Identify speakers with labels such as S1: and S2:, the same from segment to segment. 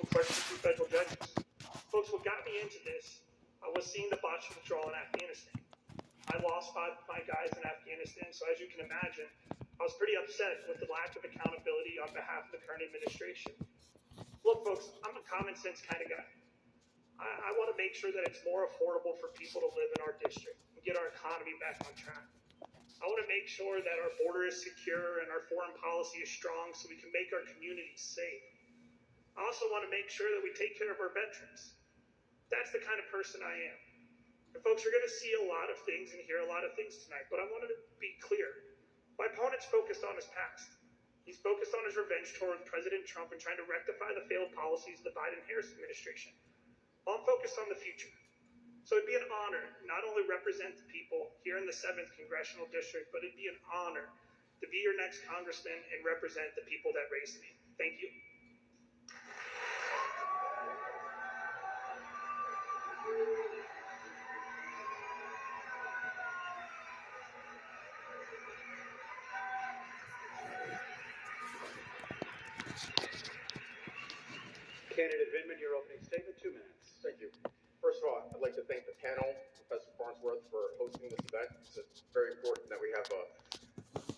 S1: some questions from federal judges. Folks, what got me into this was seeing the botched withdrawal in Afghanistan. I lost 5 of my guys in Afghanistan, so as you can imagine, I was pretty upset with the lack of accountability on behalf of the current administration. Look, folks, I'm a common sense kind of guy. I want to make sure that it's more affordable for people to live in our district and get our economy back on track. I want to make sure that our border is secure and our foreign policy is strong so we can make our communities safe. I also want to make sure that we take care of our veterans. That's the kind of person I am. And folks, we're going to see a lot of things and hear a lot of things tonight, but I wanted to be clear. My opponent's focused on his past. He's focused on his revenge toward President Trump and trying to rectify the failed policies of the Biden-Harris administration. Well, I'm focused on the future. So it'd be an honor to not only represent the people here in the 7th Congressional District, but it'd be an honor to be your next congressman and represent the people that raised me. Thank you.
S2: Candidate Vindman, your opening statement, 2 minutes.
S3: Thank you. First of all, I'd like to thank the panel, Professor Farnsworth, for hosting this event. It's very important that we have a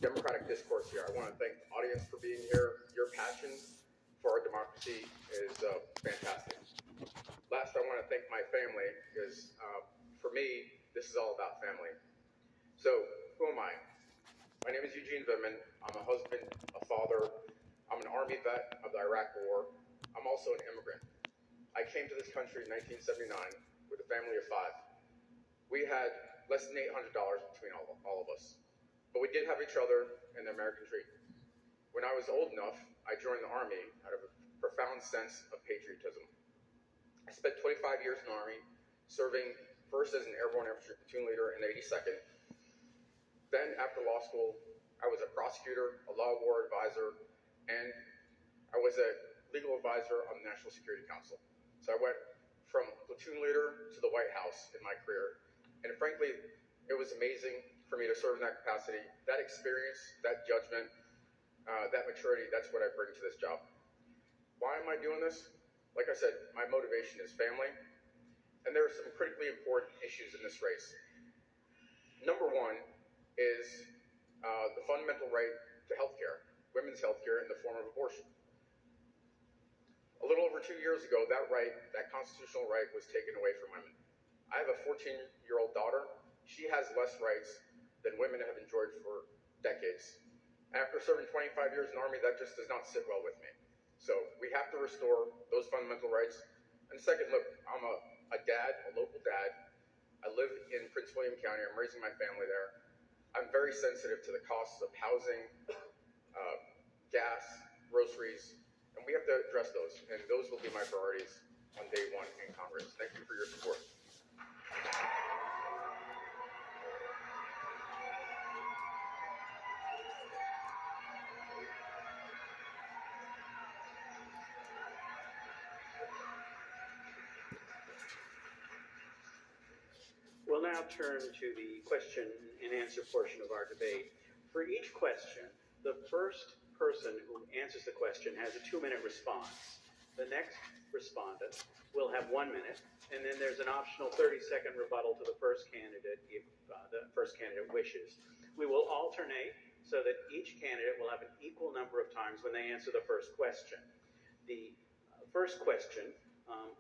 S3: democratic discourse here. I want to thank the audience for being here. Your passion for our democracy is fantastic. Last, I want to thank my family because for me, this is all about family. So, who am I? My name is Eugene Vindman. I'm a husband, a father. I'm an Army vet of the Iraq War. I'm also an immigrant. I came to this country in 1979 with a family of 5. We had less than $800 between all of us, but we did have each other and the American dream. When I was old enough, I joined the Army out of a profound sense of patriotism. I spent 25 years in the Army, serving first as an airborne infantry platoon leader in the 82nd. Then, after law school, I was a prosecutor, a law war advisor, and I was a legal advisor on the National Security Council. So I went from platoon leader to the White House in my career. And frankly, it was amazing for me to serve in that capacity. That experience, that judgment, that maturity, that's what I bring to this job. Why am I doing this? Like I said, my motivation is family. And there are some critically important issues in this race. Number one is the fundamental right to health care, women's health care in the form of abortion. A little over 2 years ago, that constitutional right was taken away from women. I have a 14-year-old daughter. She has less rights than women have enjoyed for decades. After serving 25 years in the Army, that just does not sit well with me. So we have to restore those fundamental rights. And second, look, I'm a dad, a local dad. I live in Prince William County. I'm raising my family there. I'm very sensitive to the costs of housing, gas, groceries, and we have to address those, and those will be my priorities on day one in Congress. Thank you for your support.
S2: We'll now turn to the question and answer portion of our debate. For each question, the first person who answers the question has a 2-minute response. The next respondent will have 1 minute, and then there's an optional 30-second rebuttal to the first candidate if the first candidate wishes. We will alternate so that each candidate will have an equal number of times when they answer the first question. The first question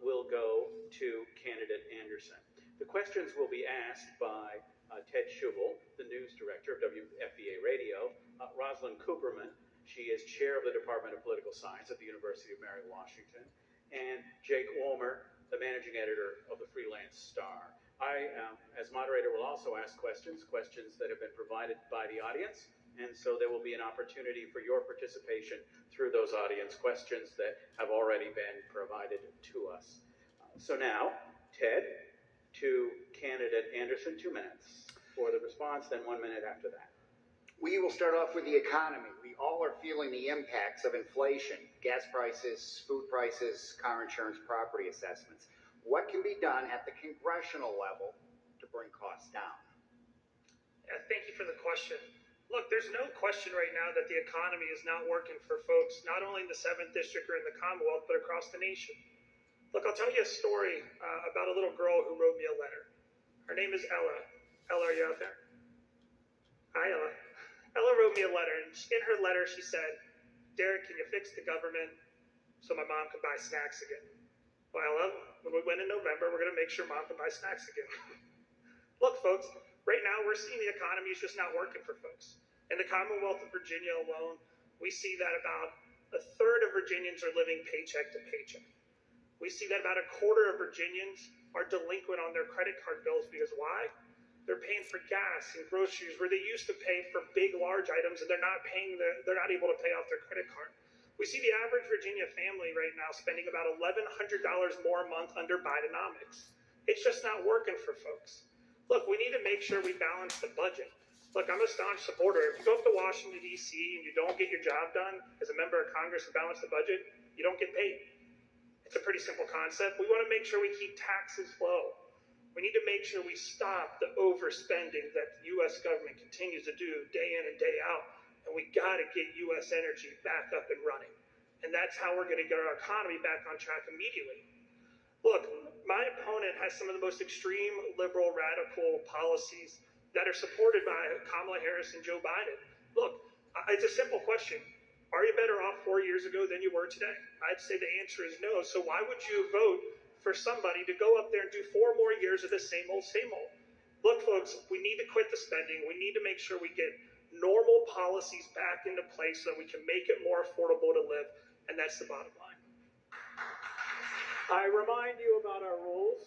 S2: will go to candidate Anderson. The questions will be asked by Ted Schubel, the news director of WFVA Radio, Rosalind Cooperman, she is chair of the Department of Political Science at the University of Mary Washington, and Jake Wolmer, the managing editor of the Freelance Star. I, as moderator, will also ask questions that have been provided by the audience, and so there will be an opportunity for your participation through those audience questions that have already been provided to us. So now, Ted, to candidate Anderson, 2 minutes for the response, then 1 minute after that.
S4: We will start off with the economy. We all are feeling the impacts of inflation, gas prices, food prices, car insurance, property assessments. What can be done at the congressional level to bring costs down?
S1: Thank you for the question. Look, there's no question right now that the economy is not working for folks, not only in the 7th District or in the Commonwealth, but across the nation. Look, I'll tell you a story about a little girl who wrote me a letter. Her name is Ella. Ella, are you out there? Hi, Ella. Ella wrote me a letter, and in her letter she said, Derrick, can you fix the government so my mom can buy snacks again? Well, Ella, when we win in November, we're going to make sure mom can buy snacks again. Look, folks, right now we're seeing the economy is just not working for folks. In the Commonwealth of Virginia alone, we see that about a third of Virginians are living paycheck to paycheck. We see that about a quarter of Virginians are delinquent on their credit card bills because why? They're paying for gas and groceries where they used to pay for big, large items, and they're not able to pay off their credit card. We see the average Virginia family right now spending about $1,100 more a month under Bidenomics. It's just not working for folks. Look, we need to make sure we balance the budget. Look, I'm a staunch supporter. If you go up to Washington, D.C. and you don't get your job done as a member of Congress and balance the budget, you don't get paid. It's a pretty simple concept. We want to make sure we keep taxes low. We need to make sure we stop the overspending that the U.S. government continues to do day in and day out. And we got to get U.S. energy back up and running. And that's how we're going to get our economy back on track immediately. Look, my opponent has some of the most extreme liberal radical policies that are supported by Kamala Harris and Joe Biden. Look, it's a simple question. Are you better off 4 years ago than you were today? I'd say the answer is no. So why would you vote for somebody to go up there and do 4 more years of the same old, same old? Look, folks, we need to quit the spending. We need to make sure we get normal policies back into place so that we can make it more affordable to live. And that's the bottom line.
S2: I remind you about our rules.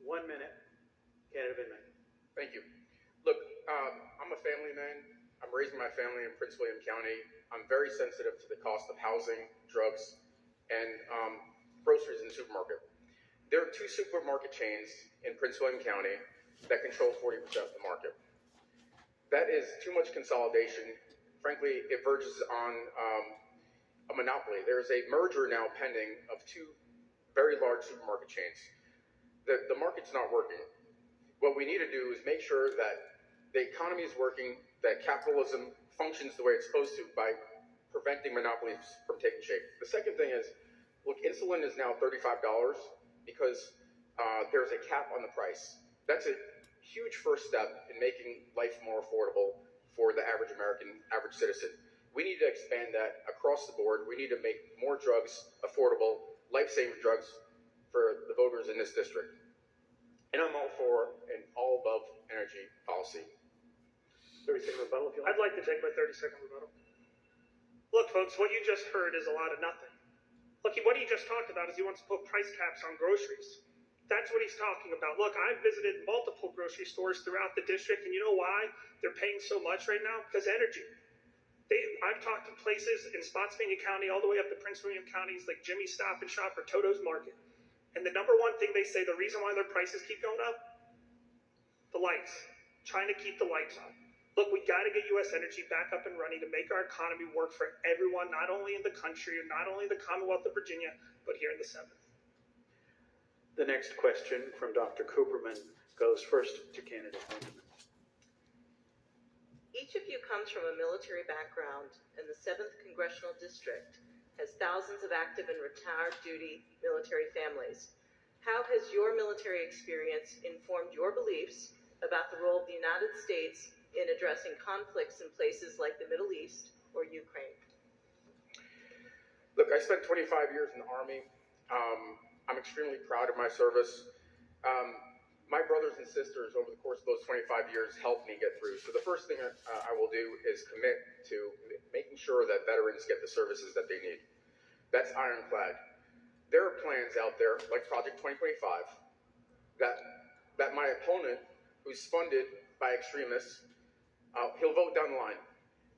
S2: 1 minute. Candidate Vindman.
S3: Thank you. Look, I'm a family man. I'm raising my family in Prince William County. I'm very sensitive to the cost of housing, drugs, and groceries in the supermarket. There are 2 supermarket chains in Prince William County that control 40% of the market. That is too much consolidation. Frankly, it verges on a monopoly. There is a merger now pending of 2 very large supermarket chains. The market's not working. What we need to do is make sure that the economy is working, that capitalism functions the way it's supposed to by preventing monopolies from taking shape. The second thing is, look, insulin is now $35 because there's a cap on the price. That's a huge first step in making life more affordable for the average American, average citizen. We need to expand that across the board. We need to make more drugs affordable, life-saving drugs for the voters in this district. And I'm all for an all-above energy policy.
S2: 30-second rebuttal, if you like.
S1: I'd like to take my 30-second rebuttal. Look, folks, what you just heard is a lot of nothing. Look, what he just talked about is he wants to put price caps on groceries. That's what he's talking about. Look, I've visited multiple grocery stores throughout the district, and you know why they're paying so much right now? Because energy. I've talked to places in Spotsylvania County all the way up to Prince William counties like Jimmy's Stop and Shop or Toto's Market. And the number one thing they say, the reason why their prices keep going up? The lights. Trying to keep the lights on. Look, we got to get U.S. energy back up and running to make our economy work for everyone, not only in the country, or not only the Commonwealth of Virginia, but here in the 7th.
S2: The next question from Dr. Cooperman goes first to candidate Vindman.
S5: Each of you comes from a military background, and the 7th Congressional District has thousands of active and retired duty military families. How has your military experience informed your beliefs about the role of the United States in addressing conflicts in places like the Middle East or Ukraine?
S3: Look, I spent 25 years in the Army. I'm extremely proud of my service. My brothers and sisters over the course of those 25 years helped me get through. So the first thing I will do is commit to making sure that veterans get the services that they need. That's ironclad. There are plans out there, like Project 2025, that my opponent, who's funded by extremists, he'll vote down the line.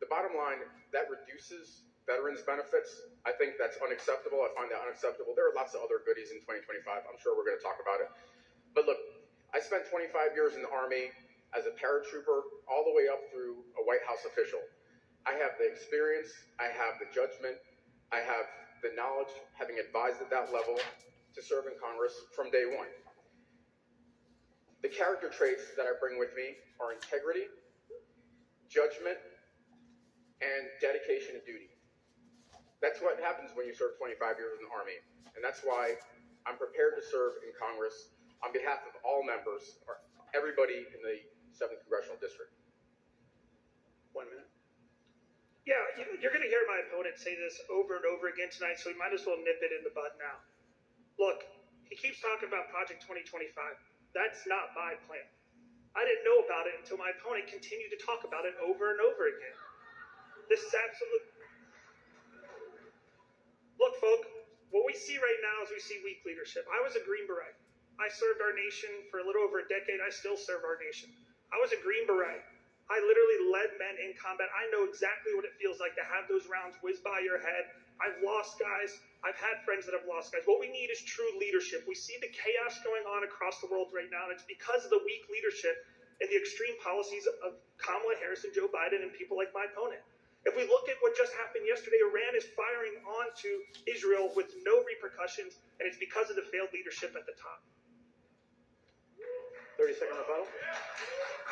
S3: The bottom line, that reduces veterans' benefits. I think that's unacceptable. I find that unacceptable. There are lots of other goodies in 2025. I'm sure we're going to talk about it. But look, I spent 25 years in the Army as a paratrooper all the way up through a White House official. I have the experience, I have the judgment, I have the knowledge, having advised at that level, to serve in Congress from day one. The character traits that I bring with me are integrity, judgment, and dedication to duty. That's what happens when you serve 25 years in the Army. And that's why I'm prepared to serve in Congress on behalf of all members, or everybody in the 7th Congressional District.
S2: 1 minute.
S1: Yeah, you're going to hear my opponent say this over and over again tonight, so we might as well nip it in the bud now. Look, he keeps talking about Project 2025. That's not my plan. I didn't know about it until my opponent continued to talk about it over and over again. This is absolute. Look, folk, what we see right now is we see weak leadership. I was a Green Beret. I served our nation for a little over a decade. I still serve our nation. I was a Green Beret. I literally led men in combat. I know exactly what it feels like to have those rounds whiz by your head. I've lost guys. I've had friends that have lost guys. What we need is true leadership. We see the chaos going on across the world right now, and it's because of the weak leadership and the extreme policies of Kamala Harris and Joe Biden and people like my opponent. If we look at what just happened yesterday, Iran is firing onto Israel with no repercussions, and it's because of the failed leadership at the top.
S2: 30-second rebuttal.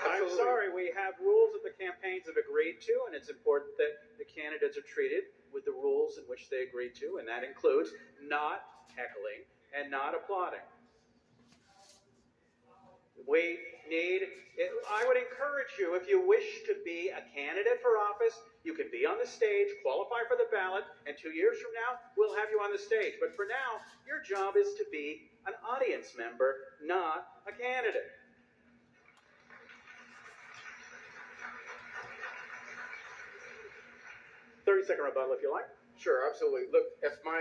S2: I'm
S3: Absolutely.
S2: sorry, we have rules that the campaigns have agreed to, and it's important that the candidates are treated with the rules in which they agreed to, and that includes not heckling and not applauding. I would encourage you, if you wish to be a candidate for office, you can be on the stage, qualify for the ballot, and 2 years from now, we'll have you on the stage. But for now, your job is to be an audience member, not a candidate. Second rebuttal, if you like.
S3: Sure, absolutely. Look, if my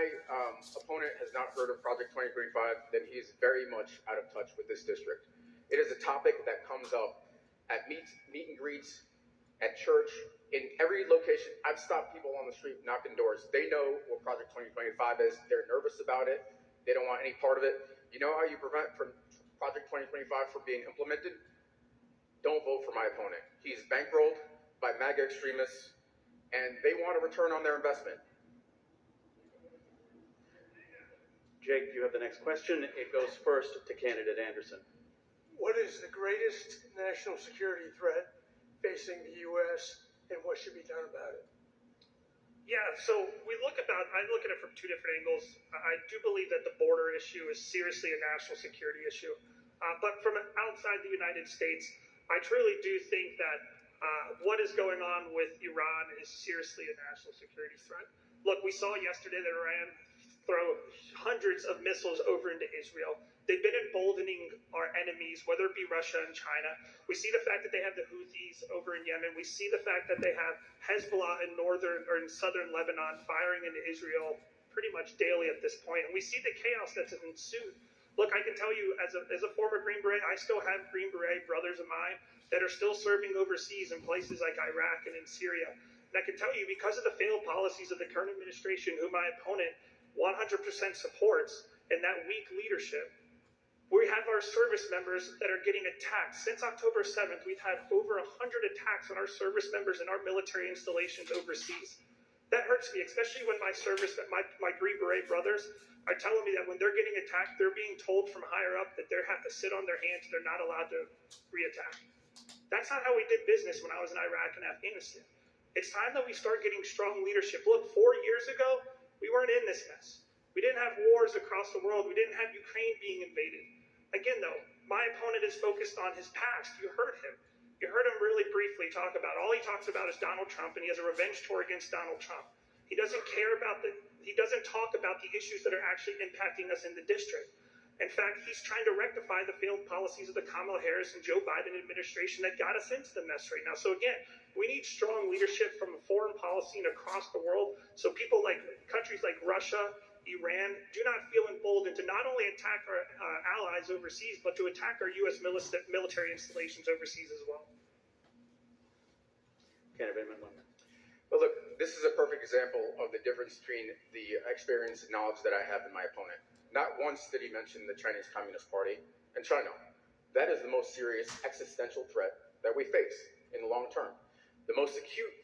S3: opponent has not heard of Project 2025, then he's very much out of touch with this district. It is a topic that comes up at meet and greets, at church, in every location. I've stopped people on the street knocking doors. They know what Project 2025 is. They're nervous about it. They don't want any part of it. You know how you prevent from Project 2025 from being implemented? Don't vote for my opponent. He's bankrolled by MAGA extremists, and they want a return on their investment.
S2: Jake, you have the next question. It goes first to candidate Anderson.
S6: What is the greatest national security threat facing the U.S. and what should be done about it?
S1: Yeah, so I look at it from two different angles. I do believe that the border issue is seriously a national security issue. But from outside the United States, I truly do think that what is going on with Iran is seriously a national security threat. Look, we saw yesterday that Iran throw hundreds of missiles over into Israel. They've been emboldening our enemies, whether it be Russia and China. We see the fact that they have the Houthis over in Yemen. We see the fact that they have Hezbollah in southern Lebanon firing into Israel pretty much daily at this point. And we see the chaos that's ensued. Look, I can tell you, as a former Green Beret, I still have Green Beret brothers of mine that are still serving overseas in places like Iraq and in Syria. And I can tell you, because of the failed policies of the current administration, who my opponent 100% supports, and that weak leadership, we have our service members that are getting attacked. Since October 7th, we've had over 100 attacks on our service members and our military installations overseas. That hurts me, especially when my Green Beret brothers are telling me that when they're getting attacked, they're being told from higher up that they have to sit on their hands, they're not allowed to reattack. That's not how we did business when I was in Iraq and Afghanistan. It's time that we start getting strong leadership. Look, 4 years ago, we weren't in this mess. We didn't have wars across the world. We didn't have Ukraine being invaded. Again, though, my opponent is focused on his past. You heard him. You heard him really briefly talk about, all he talks about is Donald Trump, and he has a revenge tour against Donald Trump. He doesn't talk about the issues that are actually impacting us in the district. In fact, he's trying to rectify the failed policies of the Kamala Harris and Joe Biden administration that got us into the mess right now. So again, we need strong leadership from foreign policy and across the world, so people like countries like Russia, Iran do not feel emboldened to not only attack our allies overseas, but to attack our U.S. military installations overseas as well.
S2: Candidate Vindman.
S3: Well, look, this is a perfect example of the difference between the experience and knowledge that I have in my opponent. Not once did he mention the Chinese Communist Party and China. That is the most serious existential threat that we face in the long term. The most acute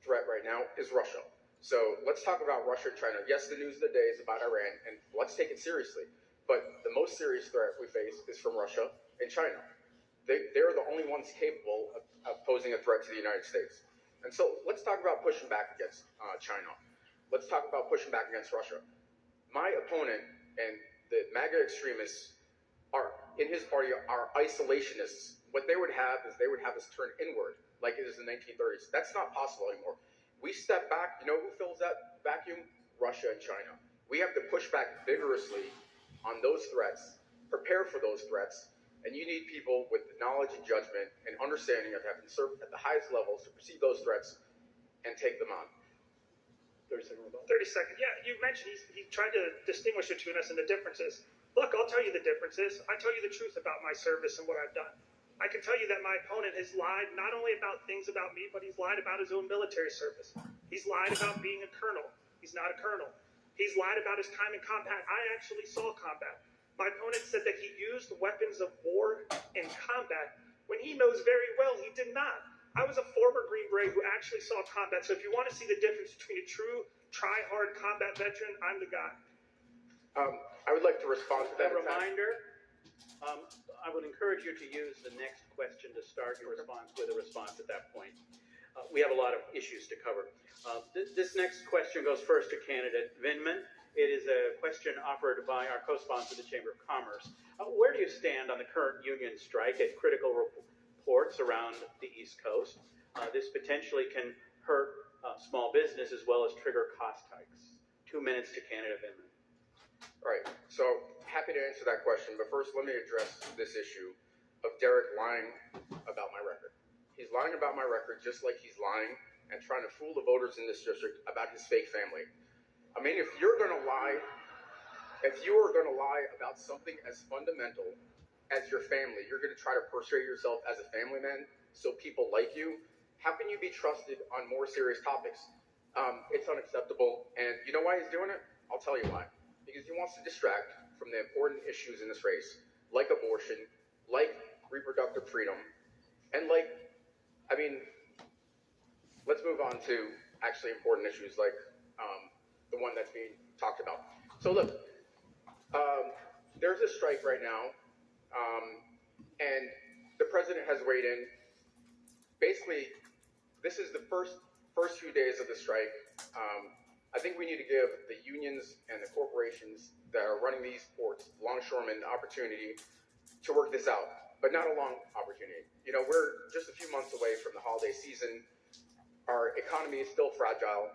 S3: threat right now is Russia. So let's talk about Russia and China. Yes, the news of the day is about Iran, and let's take it seriously. But the most serious threat we face is from Russia and China. they're the only ones capable of posing a threat to the United States. And so let's talk about pushing back against China. Let's talk about pushing back against Russia. My opponent and the MAGA extremists in his party are isolationists. What they would have is they would have us turn inward like it is in the 1930s. That's not possible anymore. We step back. You know who fills that vacuum? Russia and China. We have to push back vigorously on those threats, prepare for those threats, and you need people with the knowledge and judgment and understanding of having served at the highest levels to perceive those threats and take them on.
S1: 30 seconds. Yeah, you mentioned he tried to distinguish between us and the differences. Look, I'll tell you the differences. I tell you the truth about my service and what I've done. I can tell you that my opponent has lied not only about things about me, but he's lied about his own military service. He's lied about being a colonel. He's not a colonel. He's lied about his time in combat. I actually saw combat. My opponent said that he used weapons of war in combat when he knows very well he did not. I was a former Green Beret who actually saw combat. So if you want to see the difference between a true try-hard combat veteran, I'm the guy.
S3: I would like to respond to that.
S2: A reminder, I would encourage you to use the next question to start your response with a response at that point. We have a lot of issues to cover. This next question goes first to candidate Vindman. It is a question offered by our co-sponsor, the Chamber of Commerce. Where do you stand on the current union strike at critical reports around the East Coast? This potentially can hurt small business as well as trigger cost hikes. 2 minutes to candidate Vindman.
S3: All right, so happy to answer that question, but first let me address this issue of Derrick lying about my record. He's lying about my record just like he's lying and trying to fool the voters in this district about his fake family. I mean, if you are going to lie about something as fundamental as your family, you're going to try to portray yourself as a family man so people like you. How can you be trusted on more serious topics? It's unacceptable, and you know why he's doing it? I'll tell you why. Because he wants to distract from the important issues in this race, like abortion, like reproductive freedom, and let's move on to actually important issues like the one that's being talked about. So look, there's a strike right now, and the president has weighed in. Basically, this is the first few days of the strike. I think we need to give the unions and the corporations that are running these ports, longshoremen, the opportunity to work this out, but not a long opportunity. You know, we're just a few months away from the holiday season. Our economy is still fragile.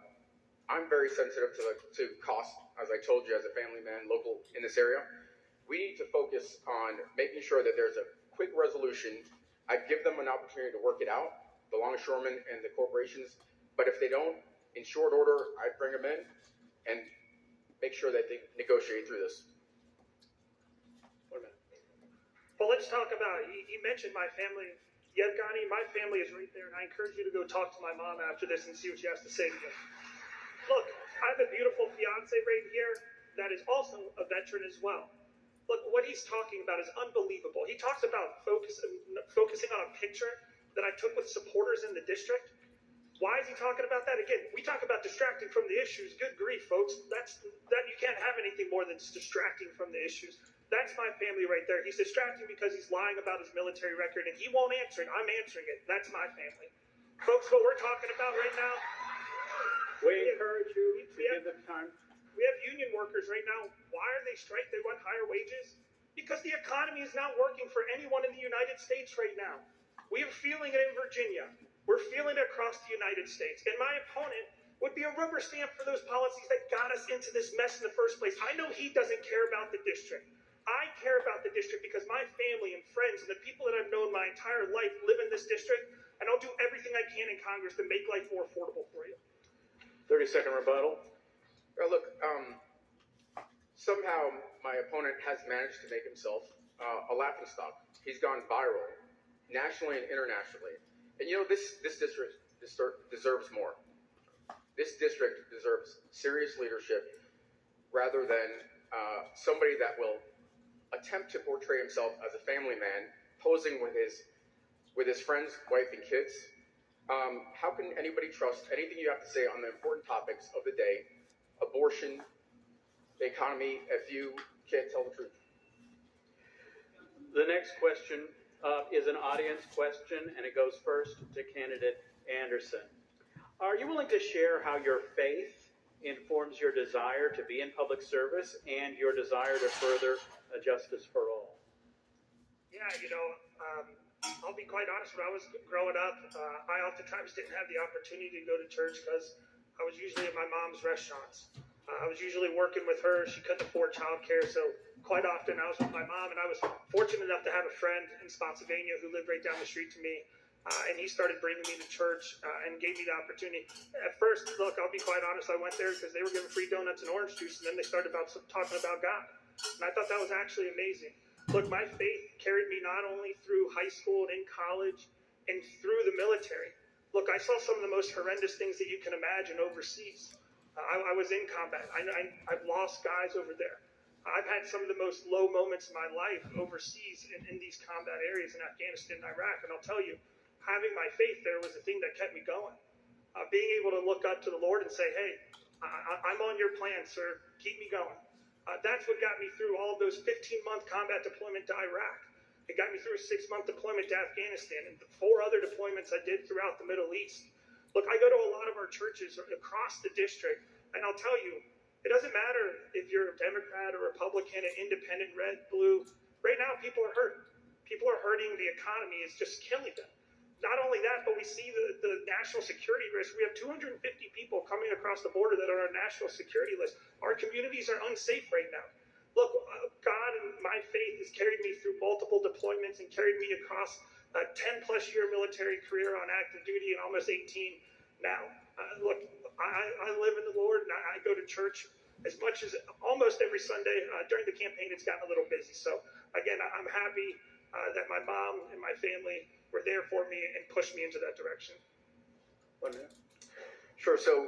S3: I'm very sensitive to cost, as I told you, as a family man, local in this area. We need to focus on making sure that there's a quick resolution. I'd give them an opportunity to work it out, the longshoremen and the corporations, but if they don't, in short order, I'd bring them in and make sure that they negotiate through this. 1 minute.
S1: Well, let's talk about, you mentioned my family. Yevgeny, my family is right there, and I encourage you to go talk to my mom after this and see what she has to say to you. Look, I have a beautiful fiance right here that is also a veteran as well. Look, what he's talking about is unbelievable. He talks about focusing on a picture that I took with supporters in the district. Why is he talking about that? Again, we talk about distracting from the issues. Good grief, folks. That you can't have anything more than distracting from the issues. That's my family right there. He's distracting because he's lying about his military record, and he won't answer it. I'm answering it. That's my family. Folks, what we're talking about right now,
S2: we encourage you to give them time.
S1: We have union workers right now. Why are they striking? They want higher wages? Because the economy is not working for anyone in the United States right now. We are feeling it in Virginia. We're feeling it across the United States. And my opponent would be a rubber stamp for those policies that got us into this mess in the first place. I know he doesn't care about the district. I care about the district because my family and friends and the people that I've known my entire life live in this district, and I'll do everything I can in Congress to make life more affordable for you.
S2: 30-second rebuttal.
S3: Look, somehow my opponent has managed to make himself a laughingstock. He's gone viral, nationally and internationally. And you know, this district deserves more. This district deserves serious leadership rather than somebody that will attempt to portray himself as a family man, posing with his friends, wife, and kids. How can anybody trust anything you have to say on the important topics of the day, abortion, the economy, if you can't tell the truth?
S2: The next question is an audience question, and it goes first to candidate Anderson. Are you willing to share how your faith informs your desire to be in public service and your desire to further justice for all?
S1: Yeah, I'll be quite honest. When I was growing up, I oftentimes didn't have the opportunity to go to church because I was usually at my mom's restaurants. I was usually working with her. She couldn't afford childcare, so quite often I was with my mom, and I was fortunate enough to have a friend in Spotsylvania who lived right down the street to me, and he started bringing me to church and gave me the opportunity. At first, look, I'll be quite honest, I went there because they were giving free donuts and orange juice, and then they started talking about God, and I thought that was actually amazing. Look, my faith carried me not only through high school and in college and through the military. Look, I saw some of the most horrendous things that you can imagine overseas. I was in combat. I've lost guys over there. I've had some of the most low moments in my life overseas in these combat areas in Afghanistan and Iraq. And I'll tell you, having my faith there was the thing that kept me going. Being able to look up to the Lord and say, hey, I'm on your plan, sir. Keep me going. That's what got me through all of those 15-month combat deployment to Iraq. It got me through a 6-month deployment to Afghanistan and the 4 other deployments I did throughout the Middle East. Look, I go to a lot of our churches across the district, and I'll tell you, it doesn't matter if you're a Democrat or Republican, an independent, red, blue. Right now, people are hurting. People are hurting. The economy is just killing them. Not only that, but we see the national security risk. We have 250 people coming across the border that are on our national security list. Our communities are unsafe right now. Look, God and my faith has carried me through multiple deployments and carried me across a 10-plus year military career on active duty and almost 18 now. Look, I live in the Lord, and I go to church as much as almost every Sunday. During the campaign, it's gotten a little busy. So, again, I'm happy that my mom and my family were there for me and pushed me into that direction.
S2: 1 minute.
S3: Sure. So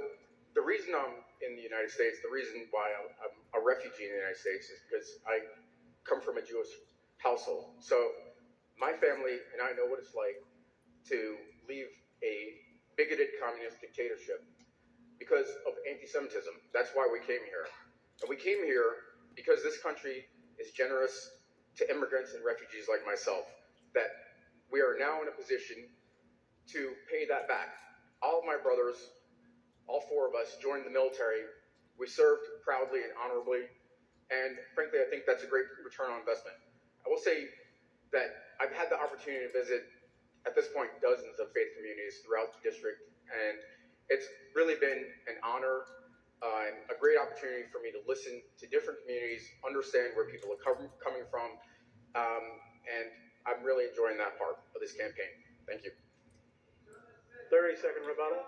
S3: the reason I'm in the United States, the reason why I'm a refugee in the United States is because I come from a Jewish household. So my family and I know what it's like to leave a bigoted communist dictatorship because of anti-Semitism. That's why we came here. And we came here because this country is generous to immigrants and refugees like myself, that we are now in a position to pay that back. All of my brothers, all 4 of us, joined the military. We served proudly and honorably, and frankly, I think that's a great return on investment. I will say that I've had the opportunity to visit, at this point, dozens of faith communities throughout the district, and it's really been an honor and a great opportunity for me to listen to different communities, understand where people are coming from, and I'm really enjoying that part of this campaign. Thank you.
S2: 30-second rebuttal.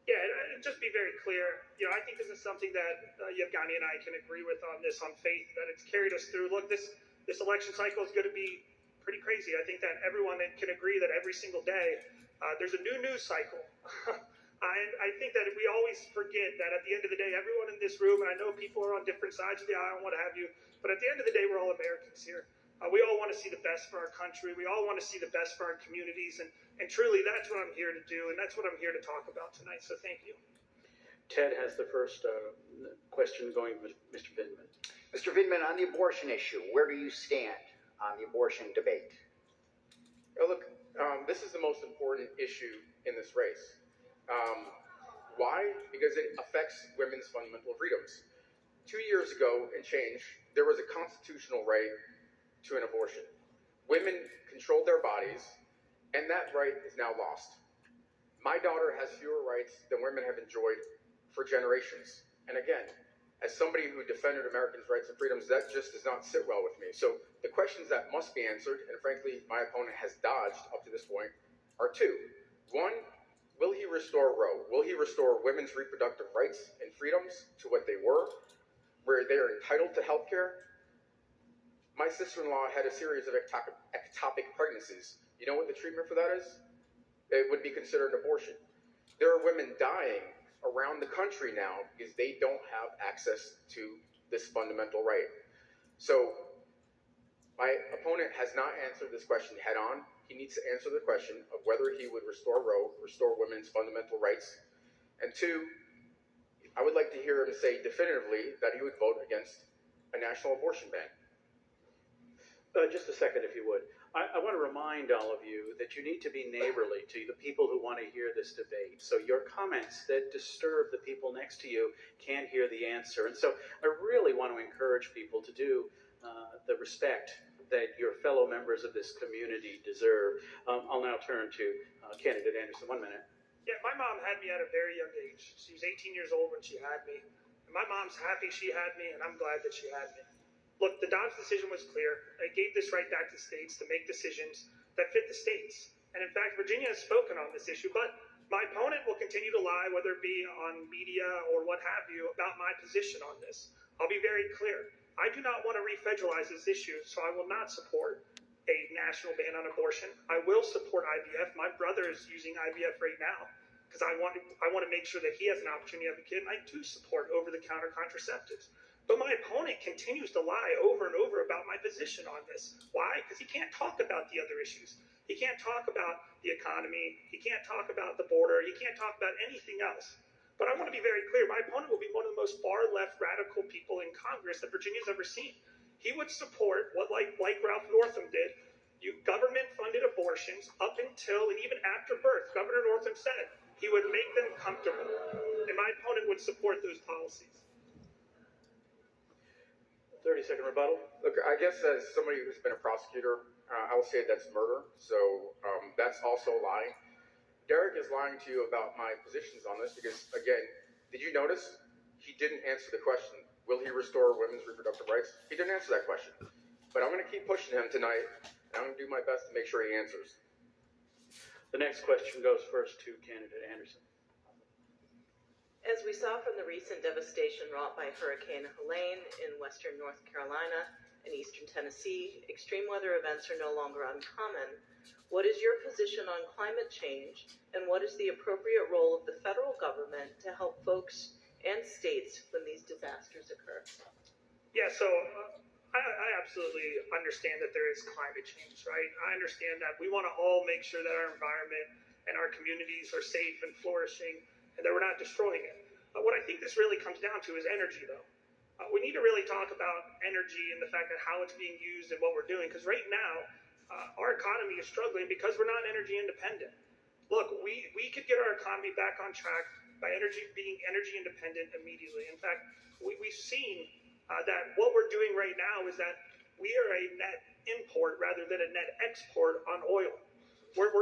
S1: Yeah, and just be very clear. I think this is something that Yevgeny and I can agree with on this, on faith, that it's carried us through. Look, this election cycle is going to be pretty crazy. I think that everyone can agree that every single day there's a new news cycle. I think that we always forget that at the end of the day, everyone in this room, and I know people are on different sides of the aisle and what have you, but at the end of the day, we're all Americans here. We all want to see the best for our country. We all want to see the best for our communities. And truly, that's what I'm here to do. And that's what I'm here to talk about tonight. So thank you.
S2: Ted has the first question going with Mr. Vindman.
S4: Mr. Vindman, on the abortion issue, where do you stand on the abortion debate?
S3: Look, this is the most important issue in this race. Why? Because it affects women's fundamental freedoms. 2 years ago and change, there was a constitutional right to an abortion. Women controlled their bodies, and that right is now lost. My daughter has fewer rights than women have enjoyed for generations. And again, as somebody who defended Americans' rights and freedoms, that just does not sit well with me. So the questions that must be answered, and frankly, my opponent has dodged up to this point, are 2. 1, will he restore Roe? Will he restore women's reproductive rights and freedoms to what they were, where they are entitled to health care? My sister-in-law had a series of ectopic pregnancies. You know what the treatment for that is? It would be considered an abortion. There are women dying around the country now because they don't have access to this fundamental right. So my opponent has not answered this question head on. He needs to answer the question of whether he would restore Roe, restore women's fundamental rights. And 2, I would like to hear him say definitively that he would vote against a national abortion ban.
S2: Just a second, if you would. I want to remind all of you that you need to be neighborly to the people who want to hear this debate. So your comments that disturb the people next to you can't hear the answer. And so I really want to encourage people to do the respect that your fellow members of this community deserve. I'll now turn to candidate Anderson. 1 minute.
S1: Yeah, my mom had me at a very young age. She was 18 years old when she had me. And my mom's happy she had me, and I'm glad that she had me. Look, the Dobbs decision was clear. It gave this right back to states to make decisions that fit the states. And in fact, Virginia has spoken on this issue, but my opponent will continue to lie, whether it be on media or what have you, about my position on this. I'll be very clear. I do not want to refederalize this issue, so I will not support a national ban on abortion. I will support IVF. My brother is using IVF right now because I want to make sure that he has an opportunity to have a kid, and I do support over-the-counter contraceptives. But my opponent continues to lie over and over about my position on this. Why? Because he can't talk about the other issues. He can't talk about the economy. He can't talk about the border. He can't talk about anything else. But I want to be very clear. My opponent will be one of the most far-left radical people in Congress that Virginia's ever seen. He would support what, like Ralph Northam did, government-funded abortions up until and even after birth. Governor Northam said he would make them comfortable. And my opponent would support those policies.
S2: 30-second rebuttal.
S3: Look, I guess as somebody who's been a prosecutor, I will say that's murder. So that's also lying. Derrick is lying to you about my positions on this because, again, did you notice he didn't answer the question, will he restore women's reproductive rights? He didn't answer that question. But I'm going to keep pushing him tonight, and I'm going to do my best to make sure he answers.
S2: The next question goes first to candidate Anderson.
S5: As we saw from the recent devastation wrought by Hurricane Helene in western North Carolina and eastern Tennessee, extreme weather events are no longer uncommon. What is your position on climate change, and what is the appropriate role of the federal government to help folks and states when these disasters occur?
S1: Yeah, so I absolutely understand that there is climate change, right? I understand that we want to all make sure that our environment and our communities are safe and flourishing, and that we're not destroying it. What I think this really comes down to is energy, though. We need to really talk about energy and the fact that how it's being used and what we're doing, because right now, our economy is struggling because we're not energy independent. Look, we could get our economy back on track by being energy independent immediately. In fact, we've seen that what we're doing right now is that we are a net import rather than a net export on oil. We're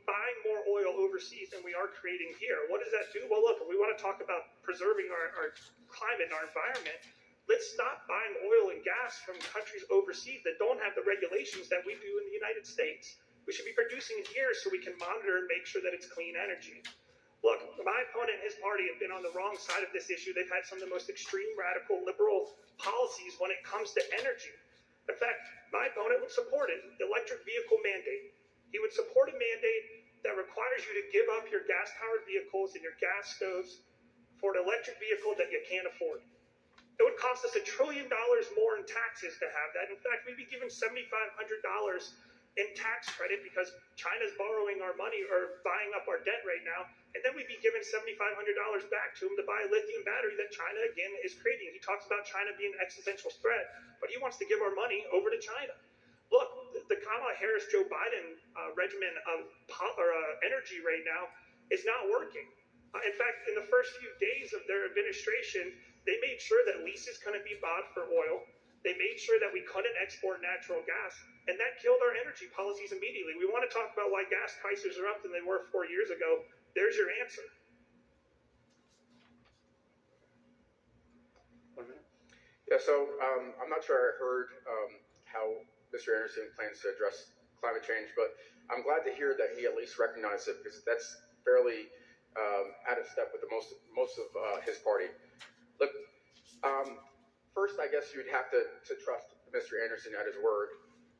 S1: buying more oil overseas than we are creating here. What does that do? Well, look, if we want to talk about preserving our climate and our environment, let's stop buying oil and gas from countries overseas that don't have the regulations that we do in the United States. We should be producing it here so we can monitor and make sure that it's clean energy. Look, my opponent and his party have been on the wrong side of this issue. They've had some of the most extreme, radical, liberal policies when it comes to energy. In fact, my opponent would support it, the electric vehicle mandate. He would support a mandate that requires you to give up your gas-powered vehicles and your gas stoves for an electric vehicle that you can't afford. It would cost us $1 trillion more in taxes to have that. In fact, we'd be given $7,500 in tax credit because China's borrowing our money or buying up our debt right now, and then we'd be given $7,500 back to him to buy a lithium battery that China, again, is creating. He talks about China being an existential threat, but he wants to give our money over to China. Look, the Kamala Harris-Joe Biden regimen of energy right now is not working. In fact, in the first few days of their administration, they made sure that leases couldn't be bought for oil. They made sure that we couldn't export natural gas, and that killed our energy policies immediately. We want to talk about why gas prices are up than they were 4 years ago. There's your answer.
S2: 1 minute.
S3: Yeah, so I'm not sure I heard how Mr. Anderson plans to address climate change, but I'm glad to hear that he at least recognized it because that's fairly out of step with most of his party. Look, first, I guess you'd have to trust Mr. Anderson at his word,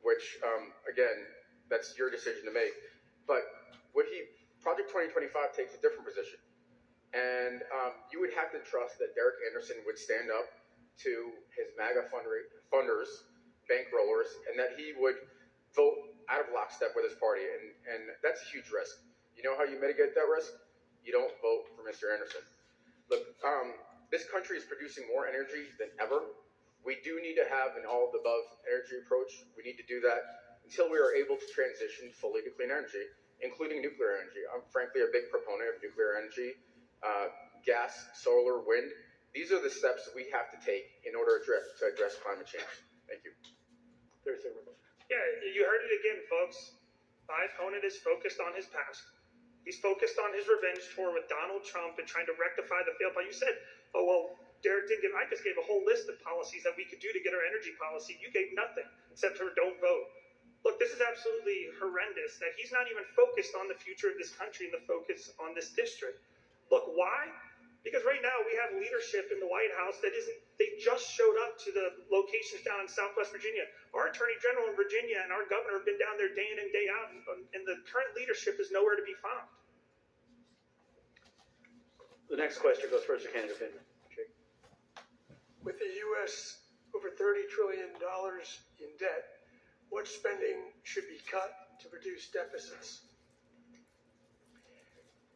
S3: which, again, that's your decision to make. But Project 2025 takes a different position. And you would have to trust that Derrick Anderson would stand up to his MAGA funders, bankrollers, and that he would vote out of lockstep with his party. And that's a huge risk. You know how you mitigate that risk? You don't vote for Mr. Anderson. Look, this country is producing more energy than ever We do need to have an all-of-the-above energy approach. We need to do that until we are able to transition fully to clean energy, including nuclear energy. I'm frankly a big proponent of nuclear energy, gas, solar, wind. These are the steps that we have to take in order to address climate change. Thank you.
S1: Yeah, you heard it again, folks. My opponent is focused on his past. He's focused on his revenge tour with Donald Trump and trying to rectify the failed plan. You said, oh, well, Derrick didn't give, I just gave a whole list of policies that we could do to get our energy policy. You gave nothing except for don't vote. Look, this is absolutely horrendous that he's not even focused on the future of this country and the focus on this district. Look, why? Because right now we have leadership in the White House that they just showed up to the locations down in Southwest Virginia. Our Attorney General in Virginia and our governor have been down there day in and day out, and the current leadership is nowhere to be found.
S2: The next question goes first to candidate Vindman.
S6: With the U.S. over $30 trillion in debt, what spending should be cut to reduce deficits?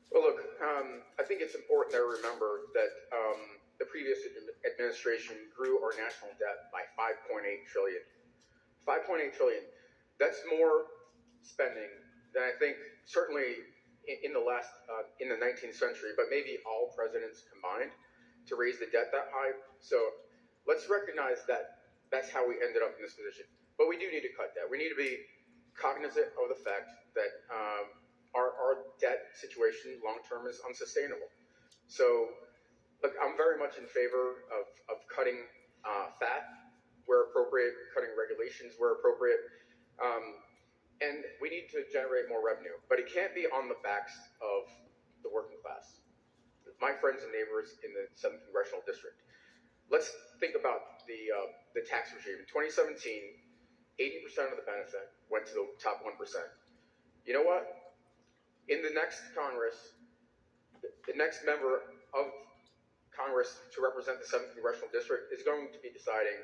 S3: Well, look, I think it's important to remember that the previous administration grew our national debt by $5.8 trillion. $5.8 trillion. That's more spending than I think certainly in the 19th century, but maybe all presidents combined to raise the debt that high. So let's recognize that that's how we ended up in this position. But we do need to cut debt. We need to be cognizant of the fact that our debt situation long-term is unsustainable. So, look, I'm very much in favor of cutting fat where appropriate, cutting regulations where appropriate, and we need to generate more revenue. But it can't be on the backs of the working class. My friends and neighbors in the 7th Congressional District. Let's think about the tax regime. In 2017, 80% of the benefit went to the top 1%. You know what? In the next Congress, the next member of Congress to represent the 7th Congressional District is going to be deciding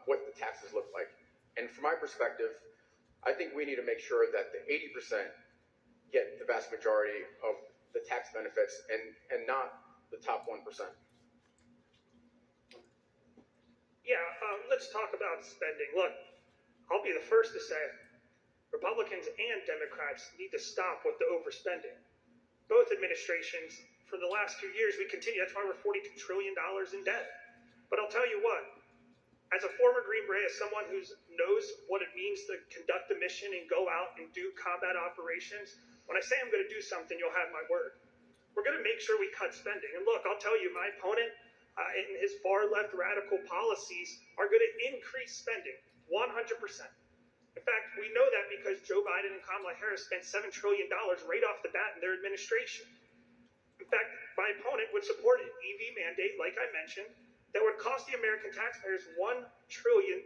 S3: what the taxes look like. And from my perspective, I think we need to make sure that the 80% get the vast majority of the tax benefits and not the top 1%.
S1: Yeah, let's talk about spending. Look, I'll be the first to say Republicans and Democrats need to stop with the overspending. Both administrations, for the last 2 years, we continue. That's why we're $42 trillion in debt. But I'll tell you what, as a former Green Beret, as someone who knows what it means to conduct a mission and go out and do combat operations, when I say I'm going to do something, you'll have my word. We're going to make sure we cut spending. And look, I'll tell you, my opponent and his far-left radical policies are going to increase spending 100%. In fact, we know that because Joe Biden and Kamala Harris spent $7 trillion right off the bat in their administration. In fact, my opponent would support an EV mandate, like I mentioned, that would cost the American taxpayers $1 trillion.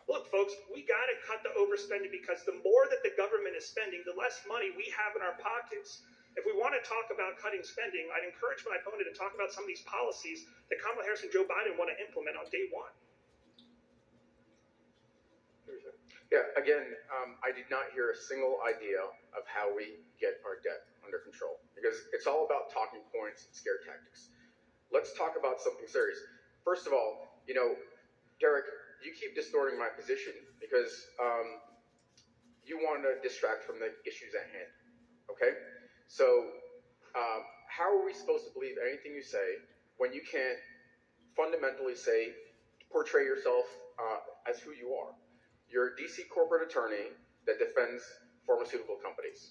S1: Look, folks, we got to cut the overspending because the more that the government is spending, the less money we have in our pockets. If we want to talk about cutting spending, I'd encourage my opponent to talk about some of these policies that Kamala Harris and Joe Biden want to implement on day one.
S3: Yeah, again, I did not hear a single idea of how we get our debt under control because it's all about talking points and scare tactics. Let's talk about something serious. First of all, Derrick, you keep distorting my position because you want to distract from the issues at hand, okay? So how are we supposed to believe anything you say when you can't fundamentally portray yourself as who you are? You're a DC corporate attorney that defends pharmaceutical companies.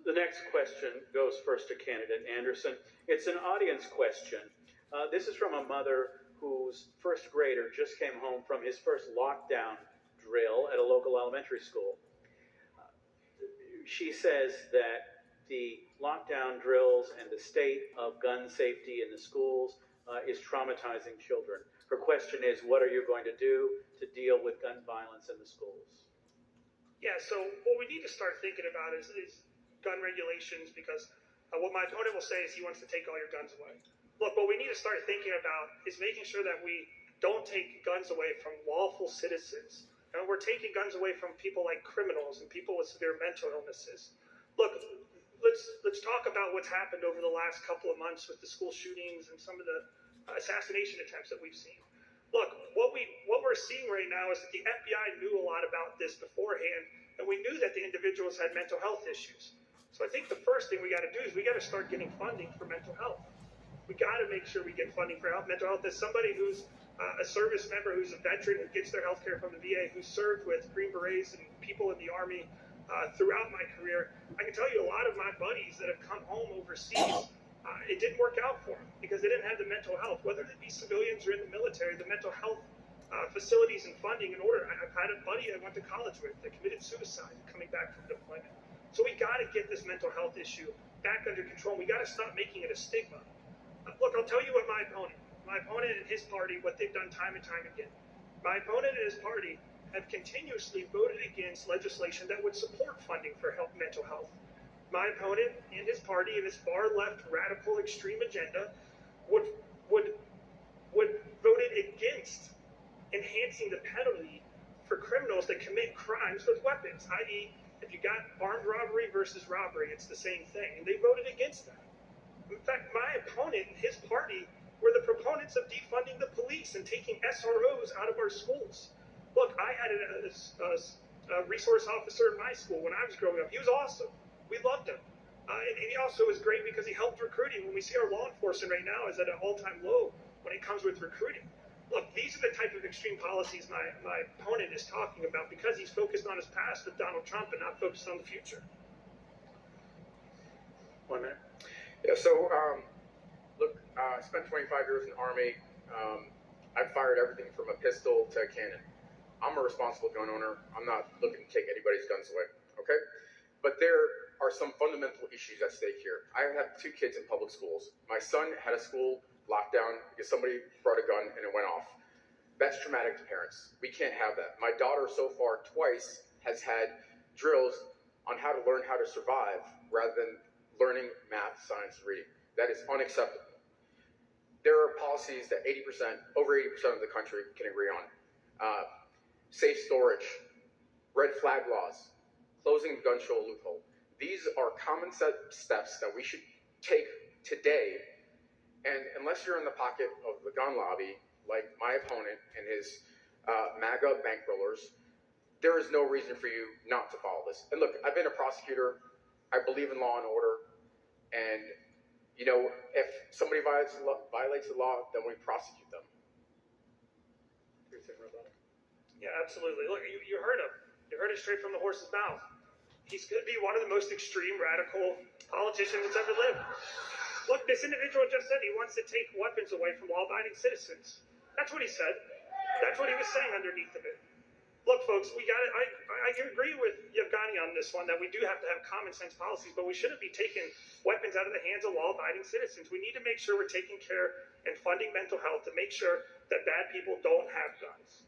S2: The next question goes first to candidate Anderson. It's an audience question. This is from a mother whose first grader just came home from his first lockdown drill at a local elementary school. She says that the lockdown drills and the state of gun safety in the schools is traumatizing children. Her question is, what are you going to do to deal with gun violence in the schools?
S1: Yeah, so what we need to start thinking about is gun regulations because what my opponent will say is he wants to take all your guns away. Look, what we need to start thinking about is making sure that we don't take guns away from lawful citizens. And we're taking guns away from people like criminals and people with severe mental illnesses. Look, let's talk about what's happened over the last couple of months with the school shootings and some of the assassination attempts that we've seen. Look, what we're seeing right now is that the FBI knew a lot about this beforehand, and we knew that the individuals had mental health issues. So I think the first thing we got to do is we got to start getting funding for mental health. We got to make sure we get funding for mental health. As somebody who's a service member, who's a veteran, who gets their health care from the VA, who served with Green Berets and people in the Army throughout my career, I can tell you a lot of my buddies that have come home overseas, it didn't work out for them because they didn't have the mental health, whether they be civilians or in the military, the mental health facilities and funding in order. I've had a buddy I went to college with that committed suicide coming back from deployment. So we got to get this mental health issue back under control. We got to stop making it a stigma. Look, I'll tell you what my opponent and his party, what they've done time and time again. My opponent and his party have continuously voted against legislation that would support funding for mental health. My opponent and his party and his far left radical extreme agenda would voted against enhancing the penalty for criminals that commit crimes with weapons, i.e., if you got armed robbery versus robbery, it's the same thing. And they voted against that. In fact, my opponent and his party were the proponents of defunding the police and taking SROs out of our schools. Look, I had a resource officer in my school when I was growing up. He was awesome. We loved him. And he also was great because he helped recruiting. When we see our law enforcement right now is at an all-time low when it comes with recruiting. Look, these are the type of extreme policies my opponent is talking about because he's focused on his past with Donald Trump and not focused on the future.
S2: 1 minute.
S3: Yeah, so, look, I spent 25 years in the Army. I've fired everything from a pistol to a cannon. I'm a responsible gun owner. I'm not looking to take anybody's guns away, okay? But there are some fundamental issues at stake here. I have 2 kids in public schools. My son had a school lockdown because somebody brought a gun and it went off. That's traumatic to parents. We can't have that. My daughter so far twice has had drills on how to learn how to survive rather than learning math, science, and reading. That is unacceptable. There are policies that over 80% of the country can agree on. Safe storage, red flag laws, closing the gun show loophole. These are common steps that we should take today. And unless you're in the pocket of the gun lobby, like my opponent and his MAGA bankrollers, there is no reason for you not to follow this. And look, I've been a prosecutor. I believe in law and order. And, you know, if somebody violates the law, then we prosecute them.
S1: Yeah, absolutely. Look, you heard him. You heard it straight from the horse's mouth. He's going to be one of the most extreme, radical politicians that's ever lived. Look, this individual just said he wants to take weapons away from law-abiding citizens. That's what he said. That's what he was saying underneath of it. Look, folks, we got it. I agree with Yevgeny on this one that we do have to have common sense policies, but we shouldn't be taking weapons out of the hands of law-abiding citizens. We need to make sure we're taking care and funding mental health to make sure that bad people don't have guns.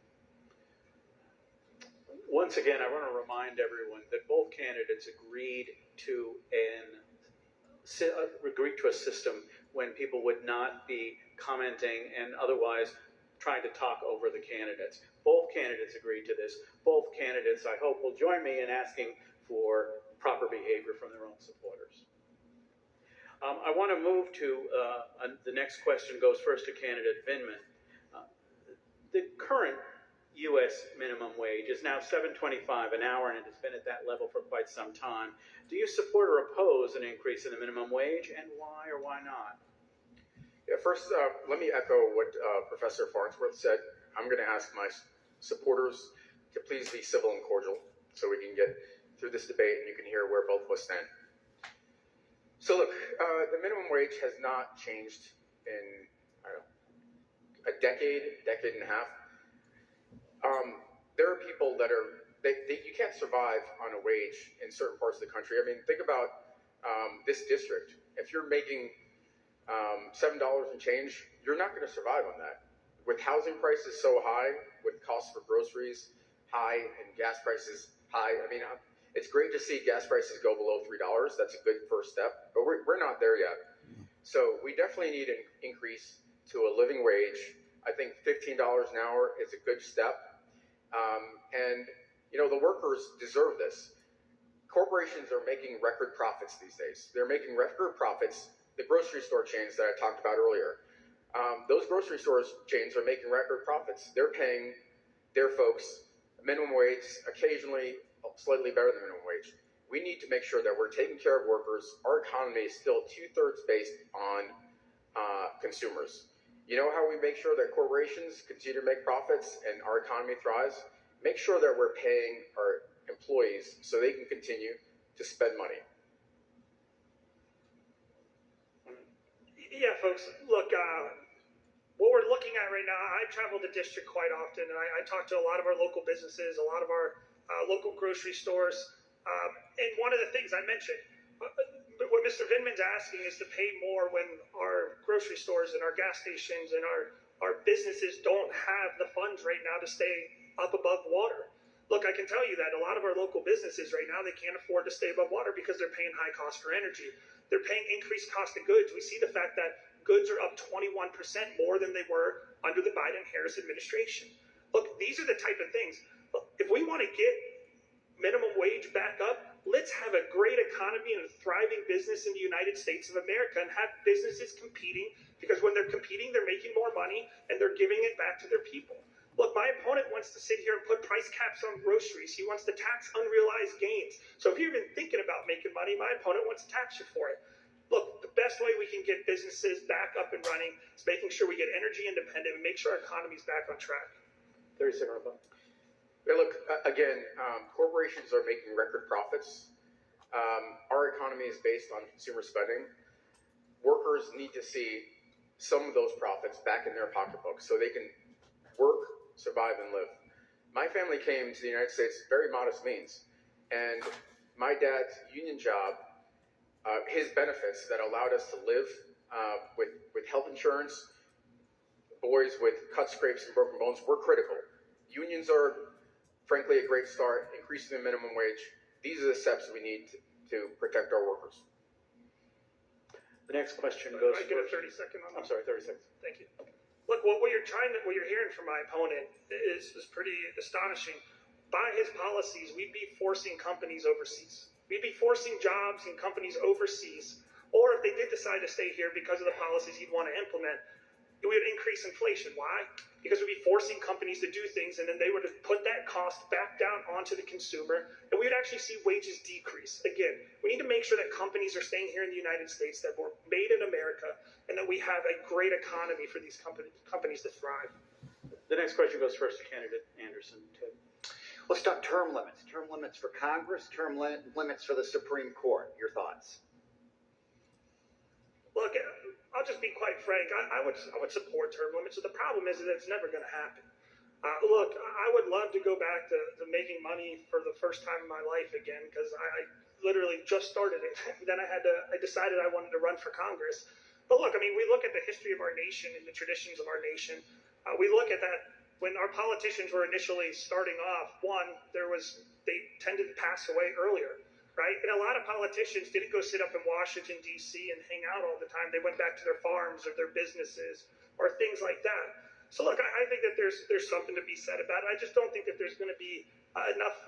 S2: Once again, I want to remind everyone that both candidates agreed to a system when people would not be commenting and otherwise trying to talk over the candidates. Both candidates agreed to this. Both candidates, I hope, will join me in asking for proper behavior from their own supporters. I want to move to the next question goes first to candidate Vindman. The current U.S. minimum wage is now $7.25 an hour, and it has been at that level for quite some time. Do you support or oppose an increase in the minimum wage, and why or why not?
S3: Yeah, first, let me echo what Professor Farnsworth said. I'm going to ask my supporters to please be civil and cordial so we can get through this debate and you can hear where both of us stand. So look, the minimum wage has not changed in, I don't know, a decade and a half. There are people that you can't survive on a wage in certain parts of the country. I mean, think about this district. If you're making $7 and change, you're not going to survive on that. With housing prices so high, with costs for groceries high and gas prices high, I mean, it's great to see gas prices go below $3. That's a good first step, but we're not there yet. So we definitely need an increase to a living wage. I think $15 an hour is a good step. And, you know, the workers deserve this. Corporations are making record profits these days. They're making record profits. The grocery store chains that I talked about earlier, those those grocery stores chains are making record profits. They're paying their folks minimum wage, occasionally slightly better than minimum wage. We need to make sure that we're taking care of workers. Our economy is still 2/3 based on consumers. You know how we make sure that corporations continue to make profits and our economy thrives? Make sure that we're paying our employees so they can continue to spend money.
S1: Yeah, folks, look, what we're looking at right now, I travel the district quite often, and I talk to a lot of our local businesses, a lot of our local grocery stores, and one of the things I mentioned, what Mr. Vindman's asking is to pay more when our grocery stores and our gas stations and our businesses don't have the funds right now to stay up above water. Look, I can tell you that a lot of our local businesses right now, they can't afford to stay above water because they're paying high cost for energy. They're paying increased cost of goods. We see the fact that goods are up 21% more than they were under the Biden-Harris administration. Look, these are the type of things. Look, if we want to get minimum wage back up, let's have a great economy and a thriving business in the United States of America and have businesses competing, because when they're competing, they're making more money and they're giving it back to their people. Look, my opponent wants to sit here and put price caps on groceries. He wants to tax unrealized gains. So if you're even thinking about making money, my opponent wants to tax you for it. Look, the best way we can get businesses back up and running is making sure we get energy independent and make sure our economy's back on track.
S2: 30-second rebuttal.
S3: Yeah, look, again, corporations are making record profits. Our economy is based on consumer spending. Workers need to see some of those profits back in their pocketbooks so they can work, survive, and live. My family came to the United States very modest means, and my dad's union job, his benefits that allowed us to live with health insurance, boys with cuts, scrapes, and broken bones were critical. Unions are, frankly, a great start, increasing the minimum wage. These are the steps we need to protect our workers.
S2: The next question goes.
S1: I get a 30-second on that?
S2: I'm sorry, 30 seconds.
S1: Thank you. Look, what you're hearing from my opponent is pretty astonishing. By his policies, we'd be forcing companies overseas. We'd be forcing jobs and companies overseas. Or if they did decide to stay here because of the policies he'd want to implement, it would increase inflation. Why? Because we'd be forcing companies to do things, and then they would put that cost back down onto the consumer, and we would actually see wages decrease. Again, we need to make sure that companies are staying here in the United States, that we're made in America, and that we have a great economy for these companies to thrive.
S2: The next question goes first to candidate Anderson. Ted.
S4: Let's talk term limits. Term limits for Congress, term limits for the Supreme Court. Your thoughts?
S1: Look, I'll just be quite frank. I would support term limits. So the problem is that it's never going to happen. Look, I would love to go back to making money for the first time in my life again, because I literally just started it. Then I decided I wanted to run for Congress. But look, I mean, we look at the history of our nation and the traditions of our nation. We look at that when our politicians were initially starting off. One, they tended to pass away earlier. Right? And a lot of politicians didn't go sit up in Washington, D.C. and hang out all the time. They went back to their farms or their businesses or things like that. So, look, I think that there's something to be said about it. I just don't think that there's going to be enough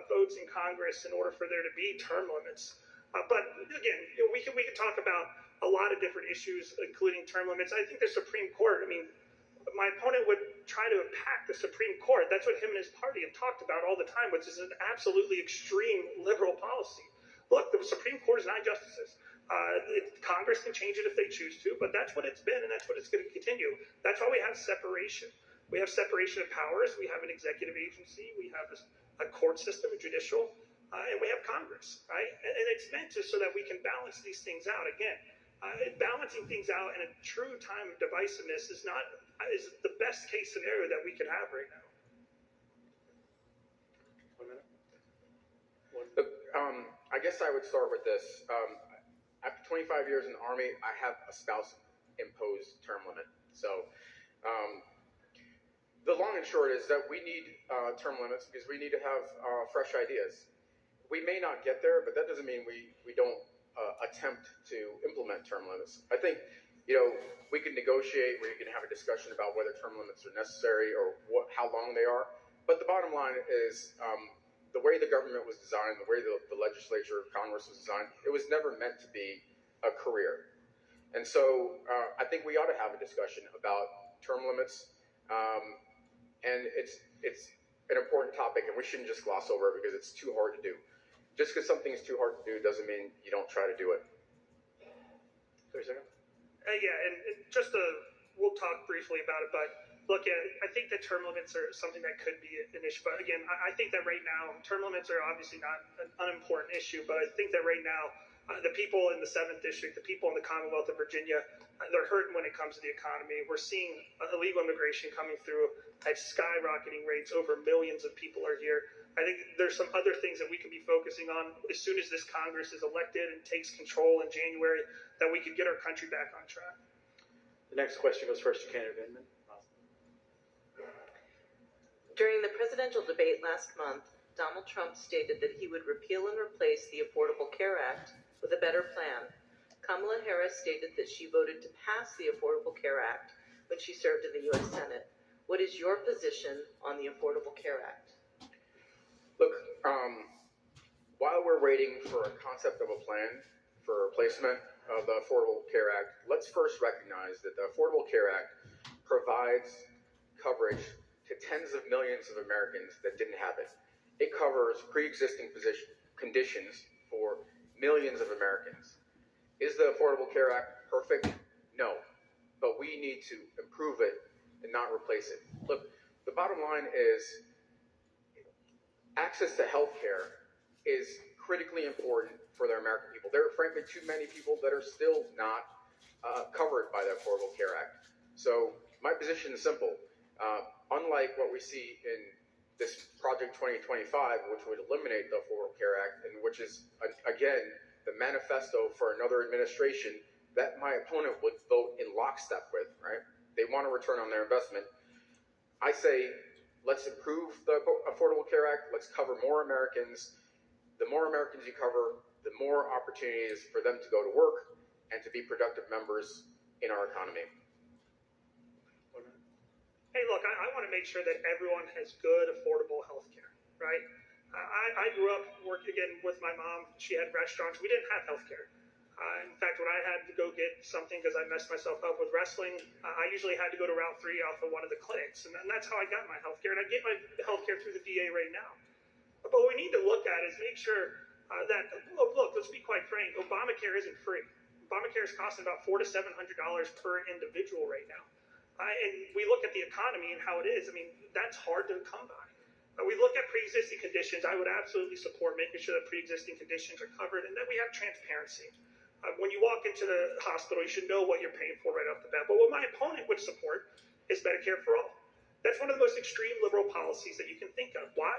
S1: votes in Congress in order for there to be term limits. But, again, we can talk about a lot of different issues, including term limits. I think the Supreme Court, I mean, my opponent would try to impact the Supreme Court. That's what him and his party have talked about all the time, which is an absolutely extreme liberal policy. Look, the Supreme Court is 9 justices. Congress can change it if they choose to, but that's what it's been, and that's what it's going to continue. That's why we have separation. We have separation of powers. We have an executive agency. We have a court system, a judicial, and we have Congress, right? And it's meant so that we can balance these things out. Again, balancing things out in a true time of divisiveness is the best case scenario that we can have right now.
S2: 1 minute.
S3: I guess I would start with this. After 25 years in the Army, I have a spouse-imposed term limit. So the long and short is that we need term limits because we need to have fresh ideas. We may not get there, but that doesn't mean we don't attempt to implement term limits. I think, we can negotiate, we can have a discussion about whether term limits are necessary or how long they are. But the bottom line is the way the government was designed, the way the legislature, Congress was designed, it was never meant to be a career. And so I think we ought to have a discussion about term limits, and it's an important topic, and we shouldn't just gloss over it because it's too hard to do. Just because something is too hard to do doesn't mean you don't try to do it.
S2: 30 seconds.
S1: Yeah, and we'll talk briefly about it, but look, I think that term limits are something that could be an issue. But again, I think that right now, term limits are obviously not an unimportant issue, but I think that right now, the people in the 7th District, the people in the Commonwealth of Virginia, they're hurting when it comes to the economy. We're seeing illegal immigration coming through at skyrocketing rates. Over millions of people are here. I think there's some other things that we can be focusing on as soon as this Congress is elected and takes control in January, that we could get our country back on track.
S2: The next question goes first to candidate Vindman.
S5: During the presidential debate last month, Donald Trump stated that he would repeal and replace the Affordable Care Act with a better plan. Kamala Harris stated that she voted to pass the Affordable Care Act when she served in the U.S. Senate. What is your position on the Affordable Care Act?
S3: Look, while we're waiting for a concept of a plan for replacement of the Affordable Care Act, let's first recognize that the Affordable Care Act provides coverage to tens of millions of Americans that didn't have it. It covers pre-existing conditions for millions of Americans. Is the Affordable Care Act perfect? No, but we need to improve it and not replace it. Look, the bottom line is access to health care is critically important for the American people. There are frankly too many people that are still not covered by the Affordable Care Act. So my position is simple. Unlike what we see in this Project 2025, which would eliminate the Affordable Care Act, and which is, again, the manifesto for another administration that my opponent would vote in lockstep with, right? They want a return on their investment. I say, let's improve the Affordable Care Act. Let's cover more Americans. The more Americans you cover, the more opportunities for them to go to work and to be productive members in our economy.
S1: Hey, look, I want to make sure that everyone has good, affordable health care, right? I grew up working again with my mom. She had restaurants. We didn't have health care. In fact, when I had to go get something because I messed myself up with wrestling, I usually had to go to Route 3 off of one of the clinics. And that's how I got my health care. And I get my health care through the VA right now. But what we need to look at is make sure look, let's be quite frank, Obamacare isn't free. Obamacare is costing about $400 to $700 per individual right now. And we look at the economy and how it is. I mean, that's hard to come by. We look at pre-existing conditions. I would absolutely support making sure that pre-existing conditions are covered and that we have transparency. When you walk into the hospital, you should know what you're paying for right off the bat. But what my opponent would support is Medicare for all. That's one of the most extreme liberal policies that you can think of. Why?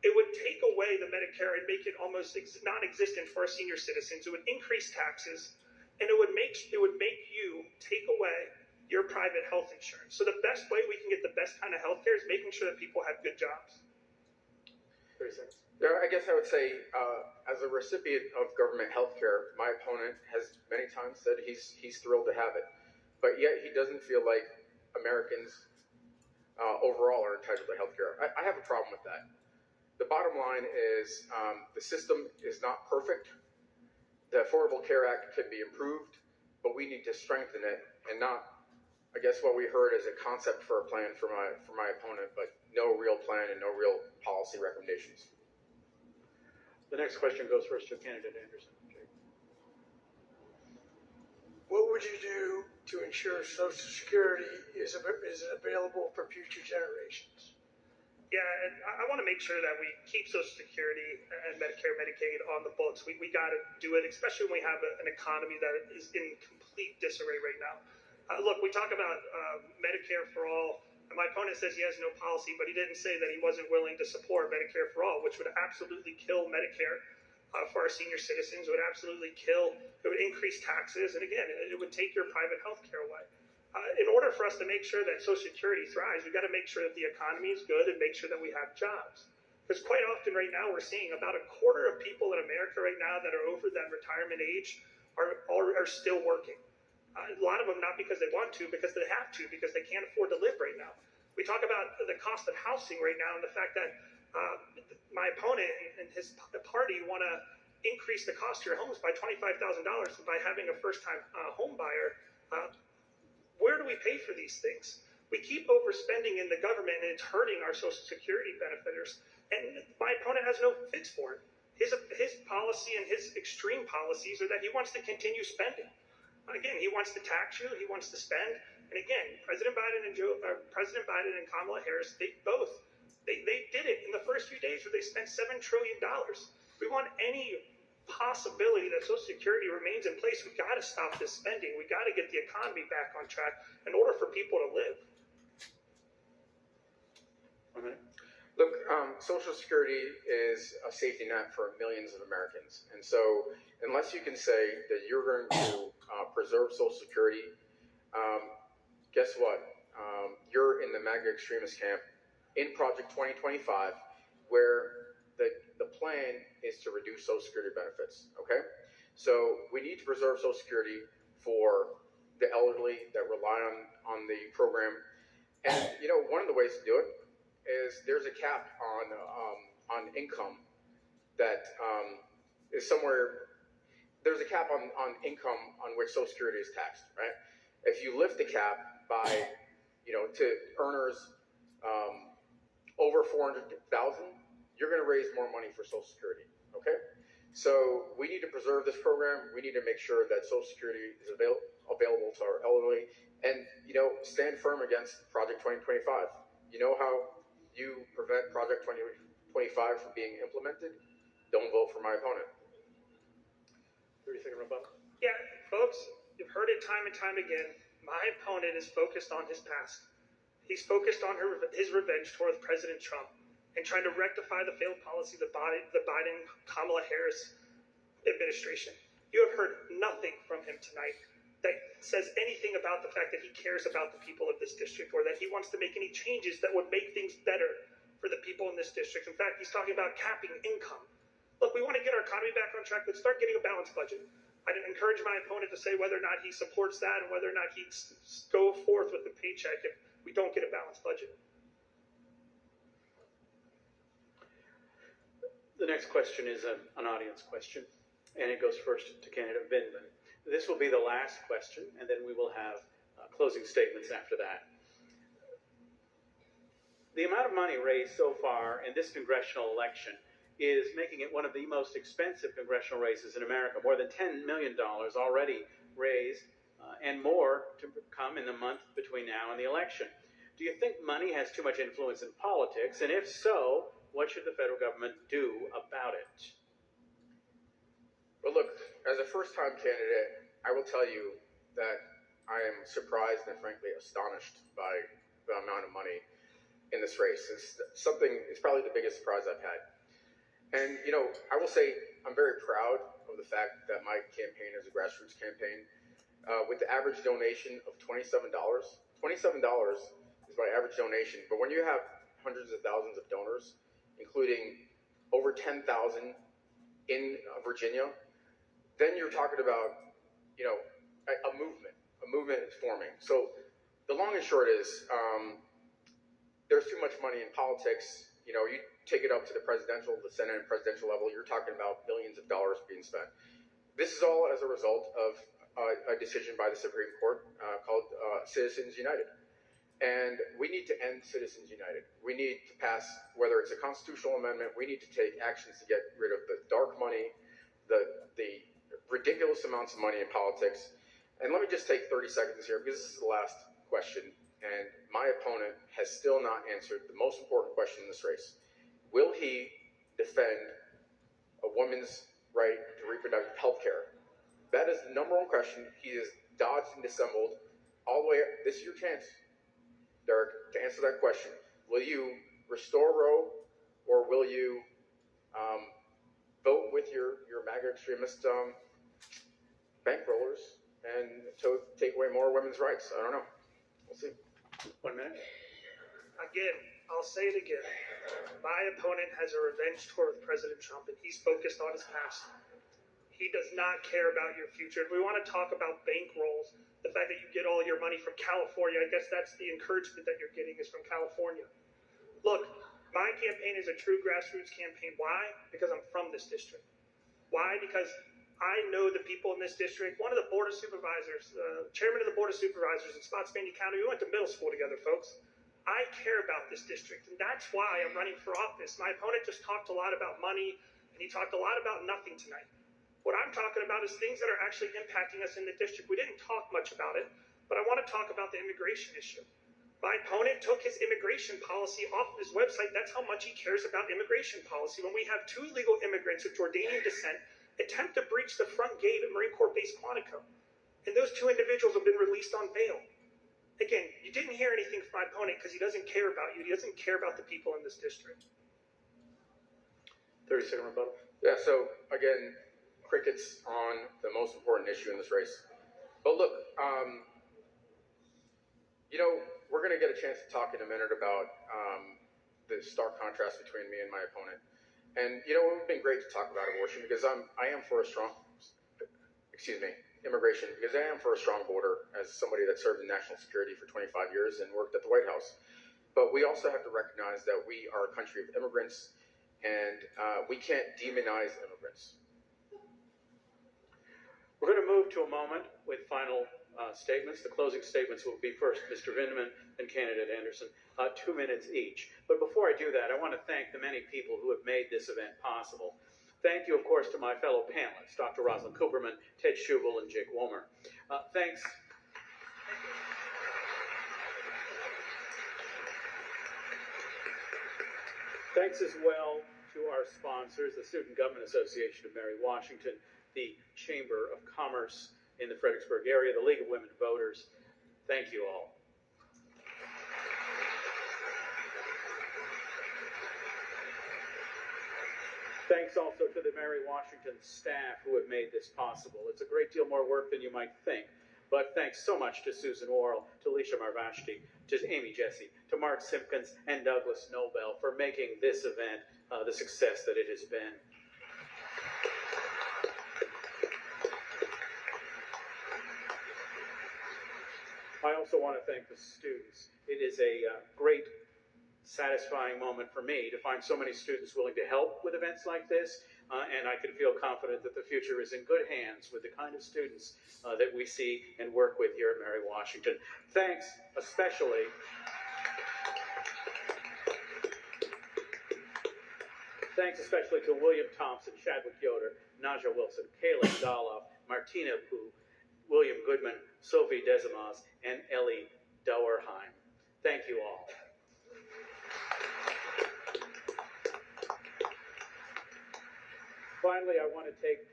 S1: It would take away the Medicare and make it almost non-existent for our senior citizens. It would increase taxes, and it would make you take away your private health insurance. So the best way we can get the best kind of health care is making sure that people have good jobs.
S2: 30 seconds.
S3: Yeah, I guess I would say, as a recipient of government health care, my opponent has many times said he's thrilled to have it. But yet he doesn't feel like Americans overall are entitled to health care. I have a problem with that. The bottom line is the system is not perfect. The Affordable Care Act could be improved, but we need to strengthen it and not, I guess what we heard is a concept for a plan for my opponent, but no real plan and no real policy recommendations.
S2: The next question goes first to candidate Anderson.
S6: What would you do to ensure Social Security is available for future generations?
S1: Yeah, and I want to make sure that we keep Social Security and Medicare, Medicaid on the books. We got to do it, especially when we have an economy that is in complete disarray right now. Look, we talk about Medicare for all. And my opponent says he has no policy, but he didn't say that he wasn't willing to support Medicare for all, which would absolutely kill Medicare for our senior citizens. It would absolutely it would increase taxes. And again, it would take your private health care away. In order for us to make sure that Social Security thrives, we've got to make sure that the economy is good and make sure that we have jobs. Because quite often right now we're seeing about a quarter of people in America right now that are over that retirement age are still working. A lot of them not because they want to, because they have to, because they can't afford to live right now. We talk about the cost of housing right now and the fact that my opponent and his party want to increase the cost of your homes by $25,000 by having a first-time home buyer. Where do we pay for these things? We keep overspending in the government, and it's hurting our Social Security benefiters. And my opponent has no fix for it. His policy and his extreme policies are that he wants to continue spending. Again, he wants to tax you. He wants to spend. And again, President Biden and Kamala Harris, they did it in the first few days where they spent $7 trillion. We want any possibility that Social Security remains in place. We got to stop this spending. We got to get the economy back on track in order for people to live.
S2: 1 minute.
S3: Look, Social Security is a safety net for millions of Americans. And so unless you can say that you're going to preserve Social Security, guess what? You're in the MAGA extremist camp in Project 2025, where the plan is to reduce Social Security benefits, okay? So we need to preserve Social Security for the elderly that rely on the program. And, you know, one of the ways to do it is there's a cap on income that is somewhere. There's a cap on income on which Social Security is taxed, right? If you lift the cap by, you know, to earners over 400,000, you're going to raise more money for Social Security, okay? So we need to preserve this program. We need to make sure that Social Security is available to our elderly, and, you know, stand firm against Project 2025. You know how you prevent Project 2025 from being implemented? Don't vote for my opponent.
S2: 30-second rebuttal.
S1: Yeah, folks, you've heard it time and time again. My opponent is focused on his past. He's focused on his revenge towards President Trump and trying to rectify the failed policy of the Biden-Kamala Harris administration. You have heard nothing from him tonight that says anything about the fact that he cares about the people of this district or that he wants to make any changes that would make things better for the people in this district. In fact, he's talking about capping income. Look, we want to get our economy back on track. Let's start getting a balanced budget. I'd encourage my opponent to say whether or not he supports that and whether or not he'd go forth with the paycheck if we don't get a balanced budget.
S2: The next question is an audience question, and it goes first to candidate Vindman. This will be the last question, and then we will have closing statements after that. The amount of money raised so far in this congressional election is making it one of the most expensive congressional races in America. More than $10 million already raised, and more to come in the month between now and the election. Do you think money has too much influence in politics? And if so, what should the federal government do about it?
S3: Well, look, as a first-time candidate, I will tell you that I am surprised and frankly astonished by the amount of money in this race. It's probably the biggest surprise I've had. And, you know, I will say I'm very proud of the fact that my campaign is a grassroots campaign. With the average donation of $27, $27 is my average donation. But when you have hundreds of thousands of donors, including over 10,000 in Virginia, then you're talking about, you know, a movement. A movement is forming. So the long and short is there's too much money in politics. You know, you take it up to the presidential, the Senate and presidential level, you're talking about billions of dollars being spent. This is all as a result of a decision by the Supreme Court called Citizens United. And we need to end Citizens United. We need to pass, whether it's a constitutional amendment, we need to take actions to get rid of the dark money, the ridiculous amounts of money in politics. And let me just take 30 seconds here, because this is the last question. And my opponent has still not answered the most important question in this race. Will he defend a woman's right to reproductive health care? That is the number one question. He has dodged and dissembled all the way up. This is your chance, Derrick, to answer that question. Will you restore Roe, or will you vote with your MAGA extremist bankrollers and to take away more women's rights? I don't know. We'll see.
S2: 1 minute.
S1: Again, I'll say it again. My opponent has a revenge tour with President Trump, and he's focused on his past. He does not care about your future. If we want to talk about bankrolls, the fact that you get all your money from California, I guess that's the encouragement that you're getting is from California. Look, my campaign is a true grassroots campaign. Why? Because I'm from this district. Why? Because I know the people in this district. One of the board of supervisors, chairman of the board of supervisors in Spotsylvania County, we went to middle school together, folks. I care about this district, and that's why I'm running for office. My opponent just talked a lot about money, and he talked a lot about nothing tonight. What I'm talking about is things that are actually impacting us in the district. We didn't talk much about it, but I want to talk about the immigration issue. My opponent took his immigration policy off of his website. That's how much he cares about immigration policy. When we have 2 illegal immigrants of Jordanian descent attempt to breach the front gate at Marine Corps Base Quantico, and those 2 individuals have been released on bail. Again, you didn't hear anything from my opponent because he doesn't care about you. He doesn't care about the people in this district.
S2: 30-second rebuttal.
S3: Yeah, so again, crickets on the most important issue in this race. But look, we're going to get a chance to talk in a minute about the stark contrast between me and my opponent. And, it would have been great to talk about abortion because I am for a strong, immigration, because I am for a strong border as somebody that served in national security for 25 years and worked at the White House. But we also have to recognize that we are a country of immigrants, and we can't demonize immigrants.
S2: We're going to move to a moment with final statements. The closing statements will be first Mr. Vindman and candidate Anderson, 2 minutes each. But before I do that, I want to thank the many people who have made this event possible. Thank you, of course, to my fellow panelists, Dr. Rosalind Cooperman, Ted Schubel, and Jake Womer. Thanks. Thanks as well to our sponsors, the Student Government Association of Mary Washington, the Chamber of Commerce in the Fredericksburg area, the League of Women Voters. Thank you all. Thanks also to the Mary Washington staff who have made this possible. It's a great deal more work than you might think, but thanks so much to Susan Worrell, to Alicia Marvashti, to Amy Jesse, to Mark Simpkins, and Douglas Nobel for making this event the success that it has been. I also want to thank the students. It is a great, satisfying moment for me to find so many students willing to help with events like this, and I can feel confident that the future is in good hands with the kind of students that we see and work with here at Mary Washington. Thanks especially to William Thompson, Chadwick Yoder, Naja Wilson, Caleb Doloff, Martina Pooh, William Goodman, Sophie Desimas, and Ellie Dauerheim. Thank you all. Finally, I want to take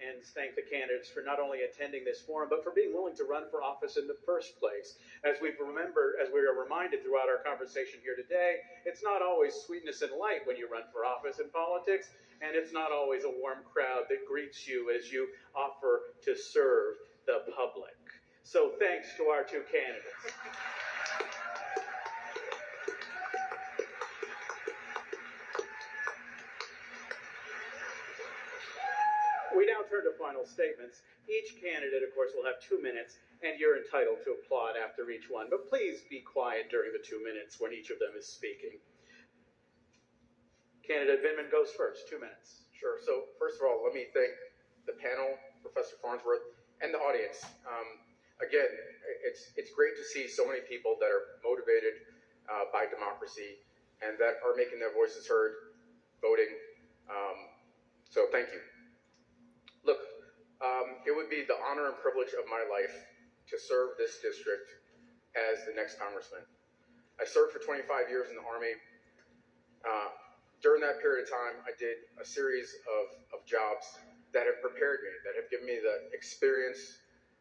S2: and thank the candidates for not only attending this forum, but for being willing to run for office in the first place. As we are reminded throughout our conversation here today, it's not always sweetness and light when you run for office in politics, and it's not always a warm crowd that greets you as you offer to serve the public. So thanks to our 2 candidates. We now turn to final statements. Each candidate, of course, will have 2 minutes, and you're entitled to applaud after each one. But please be quiet during the 2 minutes when each of them is speaking. Candidate Vindman goes first, 2 minutes.
S3: Sure. So first of all, let me thank the panel, Professor Farnsworth, and the audience. Again, it's great to see so many people that are motivated by democracy and that are making their voices heard, voting. So thank you. Look, it would be the honor and privilege of my life to serve this district as the next congressman. I served for 25 years in the Army. During that period of time, I did a series of jobs that have prepared me, that have given me the experience,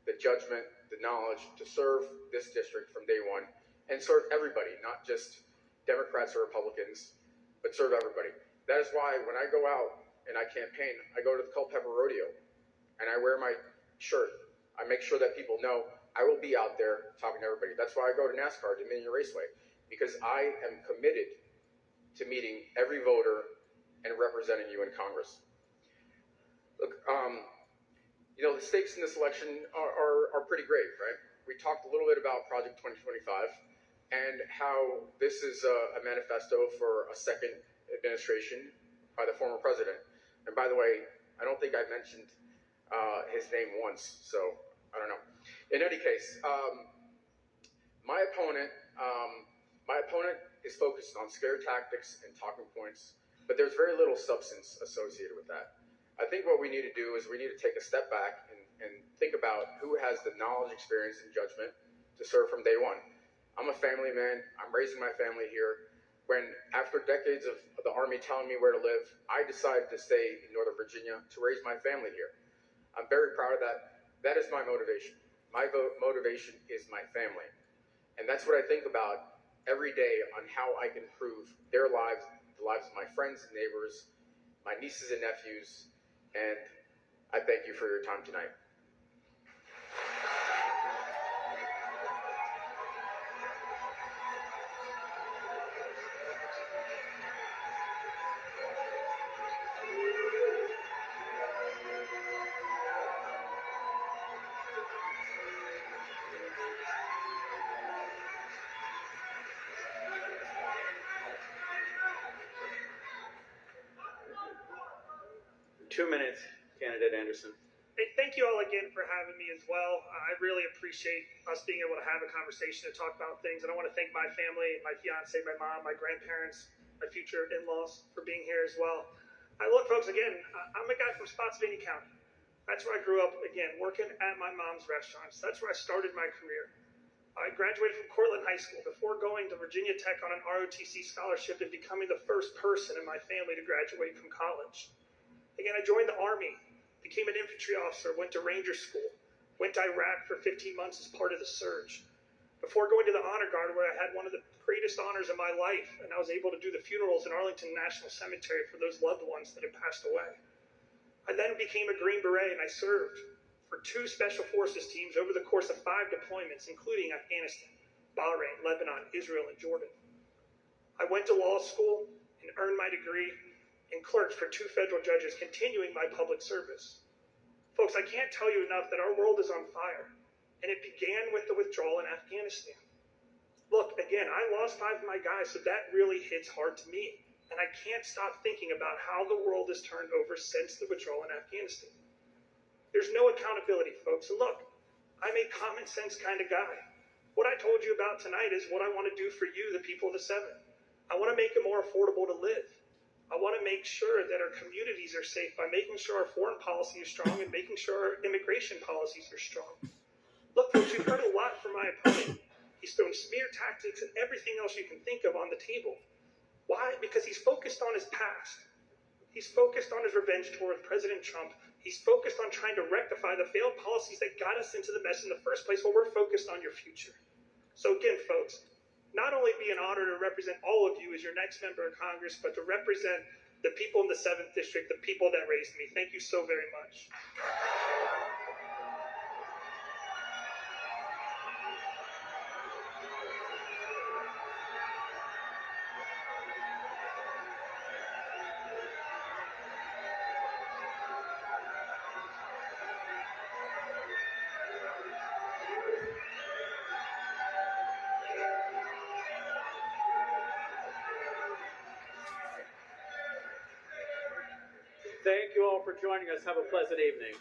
S3: the judgment, the knowledge to serve this district from day one and serve everybody, not just Democrats or Republicans, but serve everybody. That is why when I go out and I campaign, I go to the Culpeper Rodeo and I wear my shirt. I make sure that people know I will be out there talking to everybody. That's why I go to NASCAR, Dominion Raceway, because I am committed to meeting every voter and representing you in Congress. Look, the stakes in this election are pretty grave, right? We talked a little bit about Project 2025 and how this is a manifesto for a second administration by the former president. And by the way, I don't think I mentioned his name once, so I don't know. In any case, my opponent is focused on scare tactics and talking points, but there's very little substance associated with that. I think what we need to do is we need to take a step back and think about who has the knowledge, experience, and judgment to serve from day one. I'm a family man. I'm raising my family here. When, after decades of the Army telling me where to live, I decided to stay in Northern Virginia to raise my family here. I'm very proud of that. That is my motivation. My motivation is my family. And that's what I think about every day on how I can improve their lives, the lives of my friends and neighbors, my nieces and nephews, and I thank you for your time tonight.
S2: 2 minutes, Candidate Anderson.
S1: Hey, thank you all again for having me as well. I really appreciate us being able to have a conversation to talk about things. And I want to thank my family, my fiance, my mom, my grandparents, my future in-laws for being here as well. Look, folks, again, I'm a guy from Spotsylvania County. That's where I grew up, again, working at my mom's restaurants. That's where I started my career. I graduated from Cortland High School before going to Virginia Tech on an ROTC scholarship and becoming the first person in my family to graduate from college. Again, I joined the Army, became an infantry officer, went to Ranger School, went to Iraq for 15 months as part of the surge. Before going to the Honor Guard, where I had one of the greatest honors of my life, and I was able to do the funerals in Arlington National Cemetery for those loved ones that had passed away. I then became a Green Beret, and I served for 2 Special Forces teams over the course of 5 deployments, including Afghanistan, Bahrain, Lebanon, Israel, and Jordan. I went to law school and earned my degree and clerked for 2 federal judges, continuing my public service. Folks, I can't tell you enough that our world is on fire, and it began with the withdrawal in Afghanistan. Look, again, I lost 5 of my guys, so that really hits hard to me, and I can't stop thinking about how the world has turned over since the withdrawal in Afghanistan. There's no accountability, folks, and look, I'm a common sense kind of guy. What I told you about tonight is what I want to do for you, the people of the 7th. I want to make it more affordable to live. I want to make sure that our communities are safe by making sure our foreign policy is strong and making sure our immigration policies are strong. Look, folks, you've heard a lot from my opponent. He's thrown smear tactics and everything else you can think of on the table. Why? Because he's focused on his past. He's focused on his revenge toward President Trump. He's focused on trying to rectify the failed policies that got us into the mess in the first place while we're focused on your future. So again, folks, not only be an honor to represent all of you as your next member of Congress, but to represent the people in the 7th District, the people that raised me. Thank you so very much.
S2: Thank you all for joining us. Have a pleasant evening.